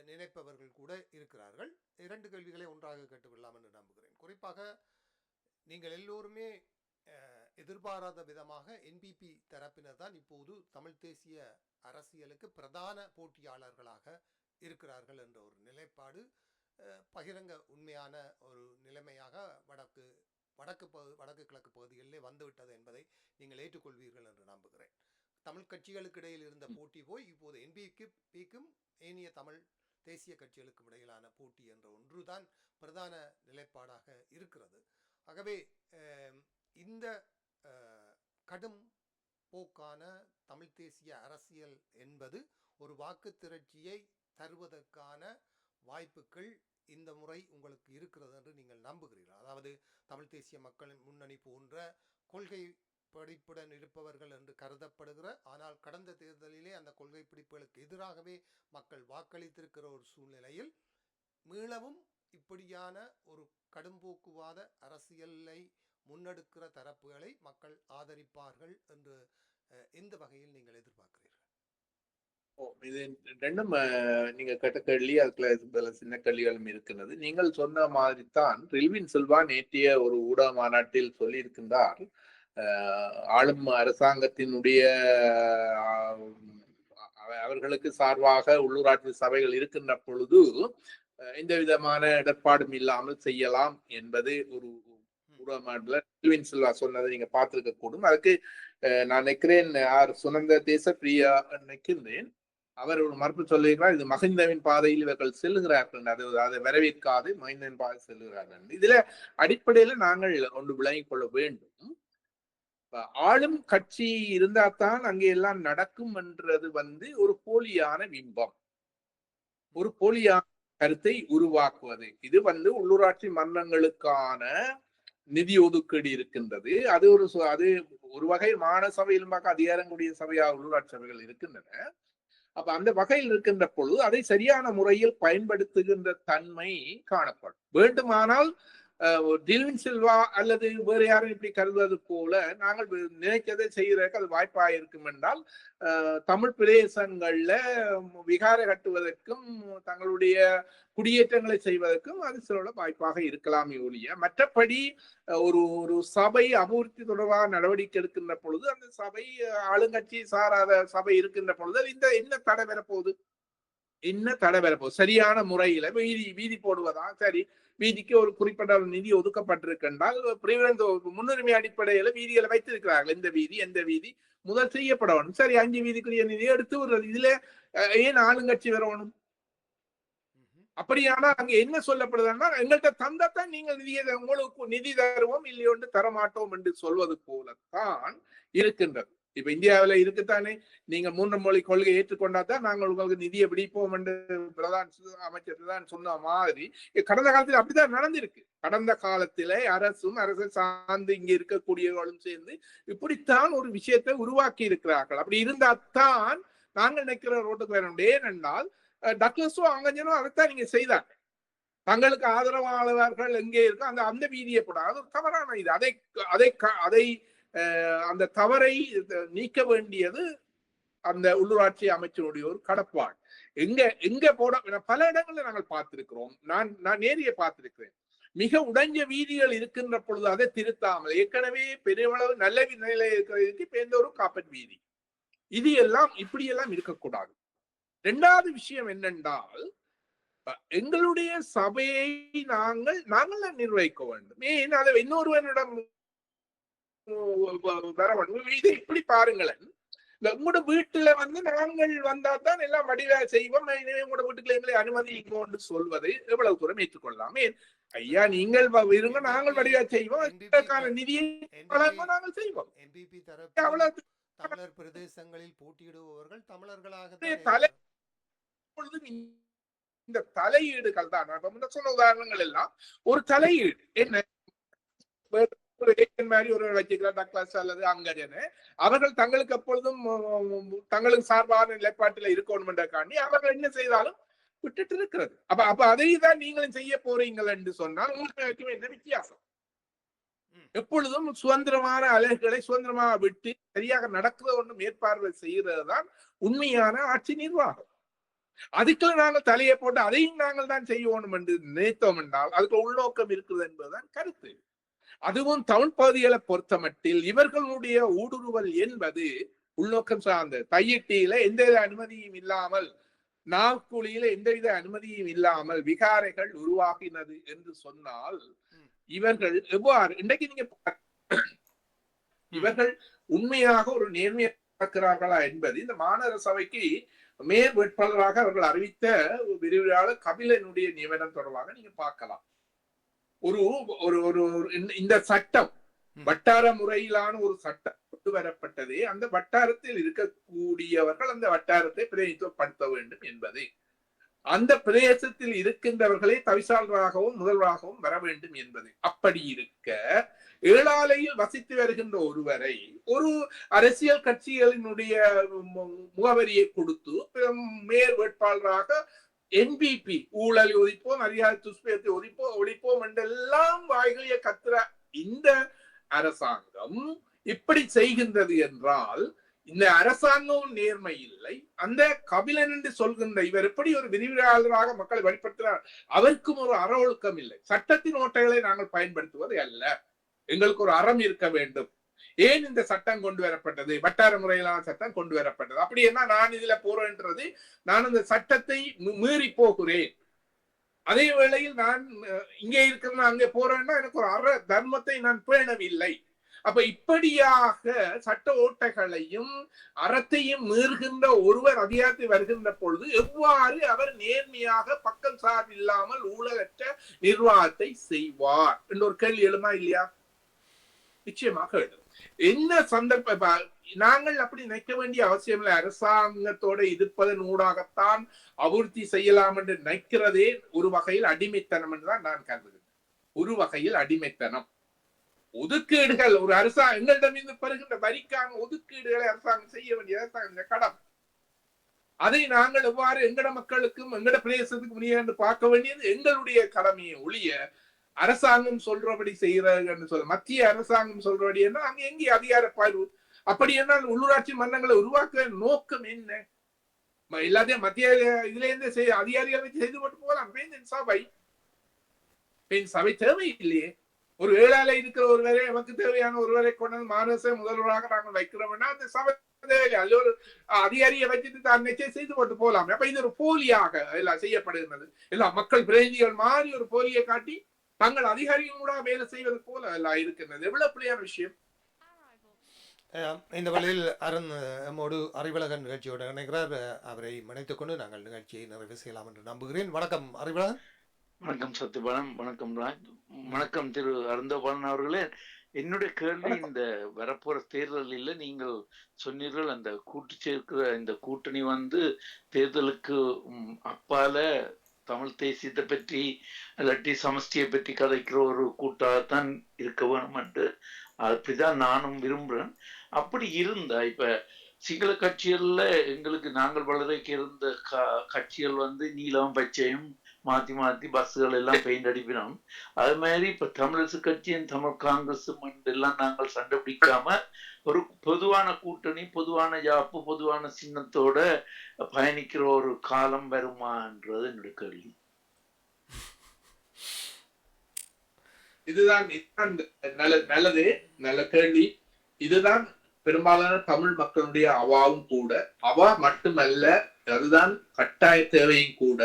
நினைப்பவர்கள் கூட இருக்கிறார்கள். 2 கேள்விகளை ஒன்றாக கேட்டுக்கொள்ளலாம் என்று நம்புகிறேன். குறிப்பாக நீங்கள் எல்லோருமே எதிர்பாராத விதமாக என்பிபி தரப்பினர் தான் இப்போது தமிழ் தேசிய அரசியலுக்கு பிரதான போட்டியாளர்களாக இருக்கிறார்கள் என்ற ஒரு நிலைப்பாடு பகிரங்க உண்மையான ஒரு நிலைமையாக வடக்கு கிழக்கு பகுதிகளிலே வந்துவிட்டது என்பதை நீங்கள் ஏற்றுக்கொள்வீர்கள் என்று நம்புகிறேன். தமிழ் கட்சிகளுக்கு இடையில் இருந்த போட்டி போய் இப்போது என்பிபிக்கும் ஏனைய தமிழ் தேசிய கட்சிகளுக்கும் இடையிலான போட்டி என்ற ஒன்றுதான் பிரதான நிலைப்பாடாக இருக்கிறது. ஆகவே இந்த கடும் போக்கான தமிழ் தேசிய அரசியல் என்பது ஒரு வாக்கு திரட்சியை தருவதற்கான வாய்ப்புகள் இந்த முறை உங்களுக்கு இருக்கிறது என்று நீங்கள் நம்புகிறீர்கள். அதாவது தமிழ் தேசிய மக்களின் முன்னணி போன்ற கொள்கை பிடிப்புடன் இருப்பவர்கள் என்று கருதப்படுகிற, ஆனால் கடந்த தேர்தலிலே அந்த கொள்கை பிடிப்புகளுக்கு எதிராகவே மக்கள் வாக்களித்திருக்கிற ஒரு சூழ்நிலையில் மீளவும் இப்படியான ஒரு கடும்போக்குவாத அரசியலை முன்னெடுக்கிற தரப்புகளை மக்கள் ஆதரிப்பார்கள் என்று எந்த வகையில் நீங்கள் எதிர்பார்க்கிறீர்கள்? இது ரெண்டும் நீங்க கேட்ட கேள்வி, அதுக்குள்ள சின்ன கேள்விகளும் இருக்கிறது. நீங்கள் சொன்ன மாதிரி தான் ரில்வின் சில்வா நேற்றைய ஒரு ஊடக மாநாட்டில் சொல்லியிருக்கின்றார், ஆளும் அரசாங்கத்தினுடைய அவர்களுக்கு சார்பாக உள்ளூராட்சி சபைகள் இருக்கின்ற பொழுது எந்த விதமான இடர்பாடும் இல்லாமல் செய்யலாம் என்பது ஒரு ஊடக மாநாட்டில் ரில்வின் சில்வா சொன்னதை நீங்க பார்த்திருக்க கூடும். அதுக்கு நான் நினைக்கிறேன் சுனந்த தேச பிரியா நினைக்கின்றேன், அவர் ஒரு மறுப்பு சொல்லுகிறார், இது மஹிந்தவின் பாதையில் இவர்கள் செல்லுகிறார்கள், அதை வரவேற்காது மஹிந்தவின் பாதை செல்லுகிறார்கள். இதுல அடிப்படையில நாங்கள் ஒன்று விளங்கிக் கொள்ள வேண்டும், ஆளும் கட்சி இருந்தால்தான் அங்கே எல்லாம் நடக்கும் என்றது ஒரு போலியான பிம்பம், ஒரு போலியான கருத்தை உருவாக்குவது. இது உள்ளூராட்சி மன்றங்களுக்கான நிதி ஒதுக்கீடு இருக்கின்றது. அது ஒரு வகை மாநில சபையிலும் பார்க்க அதிகாரம் கூடிய சபையாக உள்ளூராட்சி சபைகள் இருக்கின்றன. அப்ப அந்த வகையில் இருக்கின்ற பொழுது அதை சரியான முறையில் பயன்படுத்துகின்ற தன்மை காணப்படும். வேண்டுமானால் டில்வின் சில்வா அல்லது வேறு யாரும் இப்படி கருதுவது போல நாங்கள் நினைக்கிறதை செய்யறதுக்கு அது வாய்ப்பாக இருக்கும் என்றால், தமிழ் பிரதேசங்கள்ல விகார கட்டுவதற்கும் தங்களுடைய குடியேற்றங்களை செய்வதற்கும் அது சில வாய்ப்பாக இருக்கலாமே ஒழிய, மற்றபடி ஒரு சபை அபிவிருத்தி தொடர்பாக நடவடிக்கை எடுக்கின்ற பொழுது அந்த சபை ஆளுங்கட்சி சாராத சபை இருக்கின்ற பொழுது என்ன தடை வரப்போகுது? சரியான முறையில வீதி போடுவதா? சரி, வீதிக்கு ஒரு குறிப்பிட்ட நிதி ஒதுக்கப்பட்டிருக்கின்றால் முன்னுரிமை அடிப்படையில வீதிகளை வைத்திருக்கிறார்கள், எந்த வீதி முதல் செய்யப்பட வேண்டும். சரி, 5 வீதிக்குரிய நிதியை எடுத்து விடுறது. இதுல ஏன் ஆளுங்கட்சி வரணும்? அப்படியானா அங்க என்ன சொல்லப்படுதுன்னா, எங்கள்கிட்ட தந்தத்தான் நீங்கள் உங்களுக்கு நிதி தருவோம், இல்லையொன்று தரமாட்டோம் என்று சொல்வது போலத்தான் இருக்கின்றது. இப்ப இந்தியாவில இருக்குத்தானே, நீங்க 3 மொழி கொள்கை ஏற்றுக்கொண்டாதான் நாங்கள் உங்களுக்கு நிதியை பிடிப்போம் என்று பிரதான் அமைச்சர் தான் சொன்ன மாதிரி கடந்த காலத்தில் அப்படிதான் நடந்திருக்கு. கடந்த காலத்தில அரசும் அரசு சார்ந்து இங்க இருக்கக்கூடியவர்களும் சேர்ந்து இப்படித்தான் ஒரு விஷயத்தை உருவாக்கி இருக்கிறார்கள். அப்படி இருந்தால்தான் நாங்கள் நினைக்கிற ரோட்டுக்கு வர முடியும். ஏனென்றால் டக்ளஸும் அங்கஞ்சனும் அதைத்தான் நீங்க செய்தாங்க. தங்களுக்கு ஆதரவாளர்கள் எங்கே இருக்கோ அந்த வீதியை போட, அது தவறான இது. அதை அந்த தவறை நீக்க வேண்டியது அந்த உள்ளூராட்சி அமைச்சருடைய ஒரு கடப்பாடு. எங்க போட பல இடங்கள்ல நாங்கள் பார்த்திருக்கிறோம். நான் நேரிய பார்த்திருக்கிறேன். மிக உடைஞ்ச வீதிகள் இருக்கின்ற பொழுது அதை திருத்தாமல் ஏற்கனவே பெருமளவு நல்ல நிலையில இருக்கிறதுக்கு இப்ப எந்த ஒரு காப்பட் வீதி, இது எல்லாம் இப்படியெல்லாம் இருக்கக்கூடாது. 2வது விஷயம் என்னென்றால், எங்களுடைய சபையை நாங்கள் நிர்வகிக்க வேண்டும். ஏன் அதை இன்னொருவனிடம் வர வேண்டும்? இதை இப்படி பாருங்களேன், உங்களோட வீட்டுல நாங்கள் வந்தாதான் எல்லாம் வடிவா செய்வோம், உங்களோட வீட்டுக்குள்ள எங்களை அனுமதி கொண்டு சொல்வதை எவ்வளவு தூரம் ஏற்றுக்கொள்ளலாம்? ஏன் ஐயா, நீங்கள் இருங்க, நாங்கள் வடிவா செய்வோம், இதற்கான நிதியை நாங்கள் செய்வோம். தமிழர் பிரதேசங்களில் போட்டியிடுபவர்கள் தமிழர்களாக இந்த தலையீடுகள் தான் சொன்ன உதாரணங்கள் எல்லாம் ஒரு தலையீடு. என்ன மாதிரி ஒரு வச்சுக்கலாம் டக்ளஸ் அல்லது அங்கஜன, அவர்கள் தங்களுக்கு எப்பொழுதும் தங்களுக்கு சார்பான நிலைப்பாட்டில் இருக்கணும் என்றக்காண்டி அவர்கள் என்ன செய்தாலும் விட்டுட்டு இருக்கிறது. அப்ப அதை தான் நீங்களும் செய்ய போறீங்கள் என்று சொன்னால் உங்களுக்கு என்ன வித்தியாசம்? எப்பொழுதும் சுதந்திரமான அலைகளை சுதந்திரமாக விட்டு சரியாக நடக்கிறது ஒன்று மேற்பார்வை செய்கிறது தான் உண்மையான ஆட்சி நிர்வாகம். அதுக்கு நாங்கள் தலையை போட்டு அதையும் நாங்கள் தான் செய்யணும் என்று நினைத்தோம் என்றால் அதுக்கு உள்நோக்கம் இருக்குது என்பதுதான் கருத்து. அதுவும் தமிழ் பகுதிகளை பொறுத்தமட்டில் இவர்களுடைய ஊடுருவல் என்பது உள்நோக்கம் சார்ந்த தையிட்டியில எந்தவித அனுமதியும் இல்லாமல் நாற்குழியில எந்தவித அனுமதியும் இல்லாமல் விகாரைகள் உருவாகினது என்று சொன்னால் இவர்கள் எவ்வாறு இன்றைக்கு நீங்க இவர்கள் உண்மையாக ஒரு நேர்மையை பார்க்கிறார்களா என்பது இந்த மாநகர சபைக்கு மேயர் வேட்பாளராக அவர்கள் அறிவித்த விரிவுரையாளர் கபிலனுடைய நியமனம் தொடர்பாக நீங்க பார்க்கலாம். ஒரு ஒரு ஒரு இந்த சட்டம் வட்டார முறையிலான ஒரு சட்டம் கொண்டு வரப்பட்டது. அந்த வட்டாரத்தில் இருக்கக்கூடியவர்கள் அந்த வட்டாரத்தை பிரதிநிதித்துவப்படுத்த வேண்டும் என்பது, அந்த பிரதேசத்தில் இருக்கின்றவர்களே தவிசாளராகவும் முதல்வராகவும் வர வேண்டும் என்பது. அப்படி இருக்க ஏழாலையில் வசித்து வருகின்ற ஒருவரை ஒரு அரசியல் கட்சிகளினுடைய முகவரியை கொடுத்து மேயர் வேட்பாளராக என்பிபி ஊழலை ஒழிப்போம், அதிகார துஷ்பிரத்தை ஒழிப்போம் என்றெல்லாம் வாய்களிய கத்துற இந்த அரசாங்கம் இப்படி செய்கின்றது என்றால் இந்த அரசாங்கம் நேர்மை இல்லை. அந்த கபிலன் என்று சொல்கின்ற இவர் எப்படி ஒரு விரிவுரையாளராக மக்களை வழிபடுத்தினார், அவருக்கும் ஒரு அற ஒழுக்கம் இல்லை. சட்டத்தின் ஓட்டைகளை நாங்கள் பயன்படுத்துவது அல்ல, எங்களுக்கு ஒரு அறம் இருக்க வேண்டும். ஏன் இந்த சட்டம் கொண்டு வரப்பட்டது, வட்டார முறையிலான சட்டம் கொண்டு வரப்பட்டது. அப்படி என்ன நான் இதுல போறேன்றது, நான் இந்த சட்டத்தை மீறி போகிறேன், அதே வேளையில் நான் இங்கே இருக்கிறேன் அங்கே போறேன்னா எனக்கு ஒரு அற தர்மத்தை நான் பேணவில்லை. அப்ப இப்படியாக சட்ட ஓட்டைகளையும் அறத்தையும் மீறுகின்ற ஒருவர் அதிகாரத்தை வருகின்ற பொழுது எவ்வாறு அவர் நேர்மையாக பக்கம் சார்பில்லாமல் ஊழலற்ற நிர்வாகத்தை செய்வார் என்ற ஒரு கேள்வி எழுமா இல்லையா? நிச்சயமாக எழும். என்ன சந்தர்ப்ப நாங்கள் அப்படி நினைக்க வேண்டிய அவசியம் இல்லை. அரசாங்கத்தோட இருப்பதன் ஊடாகத்தான் அபிவிருத்தி செய்யலாம் என்று நினைக்கிறதே ஒரு வகையில் அடிமைத்தனம் என்றுதான் நான் கருதுகிறேன். ஒரு வகையில் அடிமைத்தனம். ஒதுக்கீடுகள் ஒரு அரசாங்கம் எங்களிடமிருந்து பெறுகின்ற வரிக்கான ஒதுக்கீடுகளை அரசாங்கம் செய்ய வேண்டிய அரசாங்க கடமை. அதை நாங்கள் எவ்வாறு எங்கட மக்களுக்கும் எங்கட பிரதேசத்துக்கு முடியாது பார்க்க வேண்டியது எங்களுடைய கடமையை ஒழிய அரசாங்கம் சொல்றபடி செய்யறாங்கன்னு சொல்ல மத்திய அரசாங்கம் சொல்றபடி என்ன அங்க எங்கே அதிகார பாய்வு? அப்படி என்ன உள்ளூராட்சி மன்றங்களை உருவாக்க நோக்கம் என்ன? எல்லாத்தையும் மத்திய இதுல இருந்து அதிகாரிகளை வச்சு செய்து போட்டு போகலாம். சபை தேவை இல்லையே. ஒரு ஏழால இருக்கிற ஒருவரை நமக்கு தேவையான ஒருவரை கொண்டு மாநகர முதல்வராக நாங்கள் வைக்கிறோம்னா அந்த சபை தேவையில்லை. அல்ல ஒரு அதிகாரியை வச்சுட்டு தான் நிச்சயம் செய்து போட்டு போகலாம். அப்ப இது ஒரு போலியாக எல்லாம் செய்யப்படுகிறது. எல்லாம் மக்கள் பிரதிநிதிகள் மாறி ஒரு போலியை காட்டி தங்கள் அதிகாரிகள் கூட வேலை செய்வது போல எல்லாம் இருக்கின்றது. எவ்வளவு பிள்ளையான விஷயம். இந்த வழியில் நம்மோடு அறிவழகன் நிகழ்ச்சியோடு இணைகிறார். அவரை மனைத்துக் கொண்டு நாங்கள் நிகழ்ச்சியை நிறைவு செய்யலாம் என்று நம்புகிறேன். வணக்கம் அறிவழகன். வணக்கம் சத்யபாலன். வணக்கம் ராஜ். வணக்கம் திரு அருந்தபாலன் அவர்களே. என்னுடைய கேள்வி, இந்த வரப்போற தேர்தலில் நீங்கள் சொன்னீர்கள் அந்த கூட்டு சேர்க்கிற இந்த கூட்டணி தேர்தலுக்கு அப்பால தமிழ் தேசியத்தை பற்றி இல்லாட்டி சமஷ்டியை பற்றி கதைக்கிற ஒரு கூட்டாகத்தான் இருக்க வேணும் என்று அப்படிதான் நானும் விரும்புறேன். அப்படி இருந்தா இப்ப சிங்கள கட்சிகள்ல எங்களுக்கு நாங்கள் வளர்க்க இருந்த கட்சிகள் நீலம் பச்சையும் மாத்தி மாத்தி பஸ்ஸுகள் எல்லாம் பெயிண்ட் அடிப்பினோம். அது மாதிரி இப்ப தமிழரசு கட்சியும் தமிழ் காங்கிரஸும் எல்லாம் நாங்கள் சண்டை பிடிக்காம ஒரு பொதுவான கூட்டணி, பொதுவான யாப்பு, பொதுவான சின்னத்தோட பயணிக்கிற ஒரு காலம் வருமான்றது என்னுடைய கேள்வி. இதுதான் நல்லது, நல்ல கேள்வி. இதுதான் பெரும்பாலான தமிழ் மக்களுடைய அவாவும் கூட. அவா மட்டுமல்ல, அதுதான் கட்டாய தேவையும் கூட.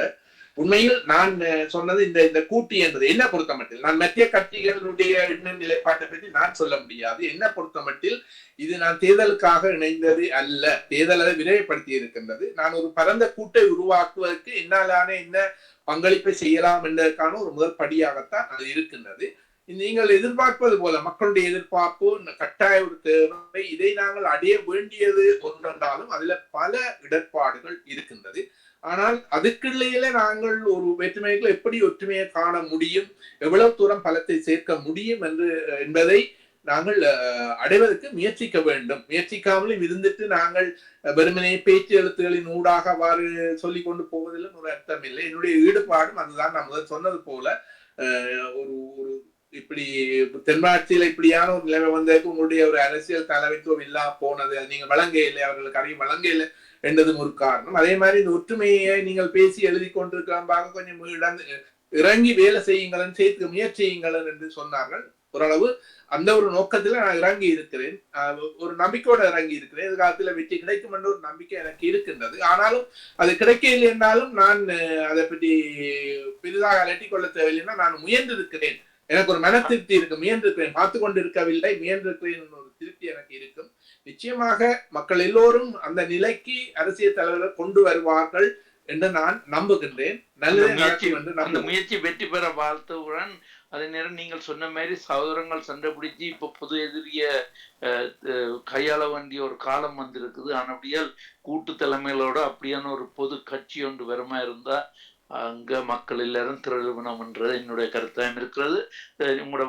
உண்மையில் நான் சொன்னது இந்த கூட்டி என்பது என்ன பொறுத்த மட்டில், நான் மத்திய கட்சிகளுடைய நிலைப்பாட்டை பற்றி நான் சொல்ல முடியாது. என்ன பொறுத்த மட்டில் இது நான் தேர்தலுக்காக இணைந்தது அல்ல, தேர்தலை விரைவுபடுத்தி இருக்கின்றது. நான் ஒரு பரந்த கூட்டை உருவாக்குவதற்கு என்னாலான என்ன பங்களிப்பை செய்யலாம் என்பதற்கான ஒரு முதல் படியாகத்தான் அது இருக்கின்றது. நீங்கள் எதிர்பார்ப்பது போல மக்களுடைய எதிர்பார்ப்பு கட்டாய ஒரு தேவை. இதை நாங்கள் அடைய வேண்டியது ஒன்றென்றாலும் அதுல பல இடர்பாடுகள் இருக்கின்றது. ஆனால் அதுக்குள்ளேயே நாங்கள் ஒரு வேற்றுமைகளை எப்படி ஒற்றுமையை காண முடியும், எவ்வளவு தூரம் பலத்தை சேர்க்க முடியும் என்பதை நாங்கள் அடைவதற்கு முயற்சிக்க வேண்டும். முயற்சிக்காமலும் இருந்துட்டு நாங்கள் வெறுமனே பேச்சு எழுத்துகளின் ஊடாக அவ்வாறு சொல்லிக் கொண்டு போவதிலும் ஒரு அர்த்தம் இல்லை. என்னுடைய ஈடுபாடும் அதுதான். நான் முதல் சொன்னது போல ஒரு ஒரு இப்படி தென்மாட்சியில இப்படியான ஒரு நிலைமை வந்ததுக்கு உங்களுடைய ஒரு அரசியல் தலைமைத்துவம் இல்லாம போனது, நீங்க வழங்க இல்லை, அவர்களுக்கு அறிவு வழங்க இல்லை என்றதும் ஒரு காரணம். அதே மாதிரி இந்த ஒற்றுமையை நீங்கள் பேசி எழுதி கொண்டிருக்கலாம், கொஞ்சம் இறங்கி வேலை செய்யுங்கள், சேர்த்து முயற்சியுங்கள் என்று சொன்னார்கள். ஓரளவு அந்த ஒரு நோக்கத்துல நான் இறங்கி இருக்கிறேன், ஒரு நம்பிக்கையோட இறங்கி இருக்கிறேன். எதிர்காலத்துல வெற்றி கிடைக்கும் என்ற ஒரு நம்பிக்கை எனக்கு இருக்கின்றது. ஆனாலும் அது கிடைக்கவில்லை என்றாலும் நான் அதை பற்றி பெரிதாக அலட்டிக் கொள்ள தேவையில்லைன்னா நான் முயன்று இருக்கிறேன். எனக்கு ஒரு மன திருப்தி இருக்கு. முயன்றிருக்கிறேன், பார்த்து கொண்டு இருக்கவில்லை, முயன்றிருக்கிறேன் ஒரு திருப்தி எனக்கு இருக்கும். நிச்சயமாக மக்கள் எல்லோரும் அந்த நிலைக்கு அரசியல் தலைவர்கள் கொண்டு வருவார்கள் என்று நான் நம்புகின்றேன். அந்த முயற்சி வெற்றி பெற வாழ்த்துடன் அதே நேரம் நீங்கள் சொன்ன மாதிரி சகோதரங்கள் சண்டை பிடிச்சி இப்ப பொது எதிரிய கையாள வேண்டிய ஒரு காலம் வந்திருக்குது. ஆனபடியால் கூட்டு தலைமைகளோட அப்படியான ஒரு பொது கட்சி ஒன்று வருமா இருந்தா அங்க மக்கள் எல்லாரும் திரளுவனம் என்றது என்னுடைய கருத்தாயம் இருக்கிறது. உங்களோட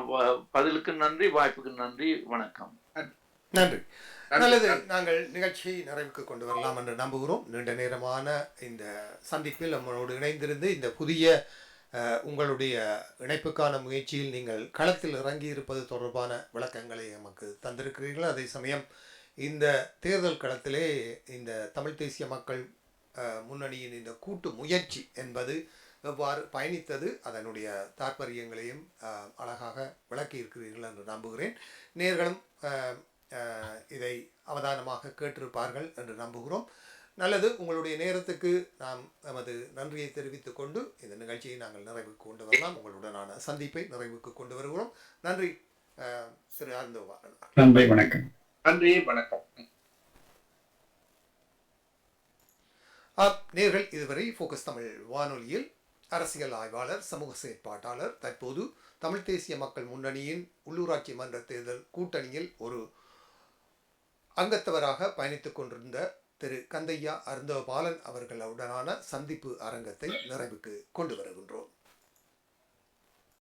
பதிலுக்கு நன்றி, வாய்ப்புக்கு நன்றி, வணக்கம். நன்றி. நல்லது, நாங்கள் நிகழ்ச்சியை நிறைவுக்கு கொண்டு வரலாம் என்று நம்புகிறோம். நீண்ட நேரமான இந்த சந்திப்பில் நம்மளோடு இணைந்திருந்து இந்த புதிய உங்களுடைய இணைப்புக்கான முயற்சியில் நீங்கள் களத்தில் இறங்கி இருப்பது தொடர்பான விளக்கங்களை நமக்கு தந்திருக்கிறீர்கள். அதே சமயம் இந்த தேர்தல் களத்திலே இந்த தமிழ் தேசிய மக்கள் முன்னணியின் இந்த கூட்டு முயற்சி என்பது எவ்வாறு பயணித்தது, அதனுடைய தாற்பயங்களையும் அழகாக விளக்கி இருக்கிறீர்கள் என்று நம்புகிறேன். நேர்களும் இதை அவதானமாக கேட்டிருப்பார்கள் என்று நம்புகிறோம். நல்லது, உங்களுடைய நேரத்துக்கு நாம் நமது நன்றியை தெரிவித்துக் கொண்டு இந்த நிகழ்ச்சியை நாங்கள் நிறைவுக்கு கொண்டு வரலாம். உங்களுடனான சந்திப்பை நிறைவுக்கு கொண்டு வருகிறோம். நன்றி திரு அருந்தோபாலன். நன்றி, வணக்கம். நன்றி, வணக்கம். நேர்கள் இதுவரை ஃபோக்கஸ் தமிழ் வானொலியில் அரசியல் ஆய்வாளர், சமூக செயற்பாட்டாளர், தற்போது தமிழ் தேசிய மக்கள் முன்னணியின் உள்ளூராட்சி மன்ற தேர்தல் கூட்டணியில் ஒரு அங்கத்தவராக பயணித்துக் கொண்டிருந்த திரு கந்தையா அருந்தோபாலன் அவர்களுடனான சந்திப்பு அரங்கத்தை நிறைவுக்கு கொண்டு வருகின்றோம்.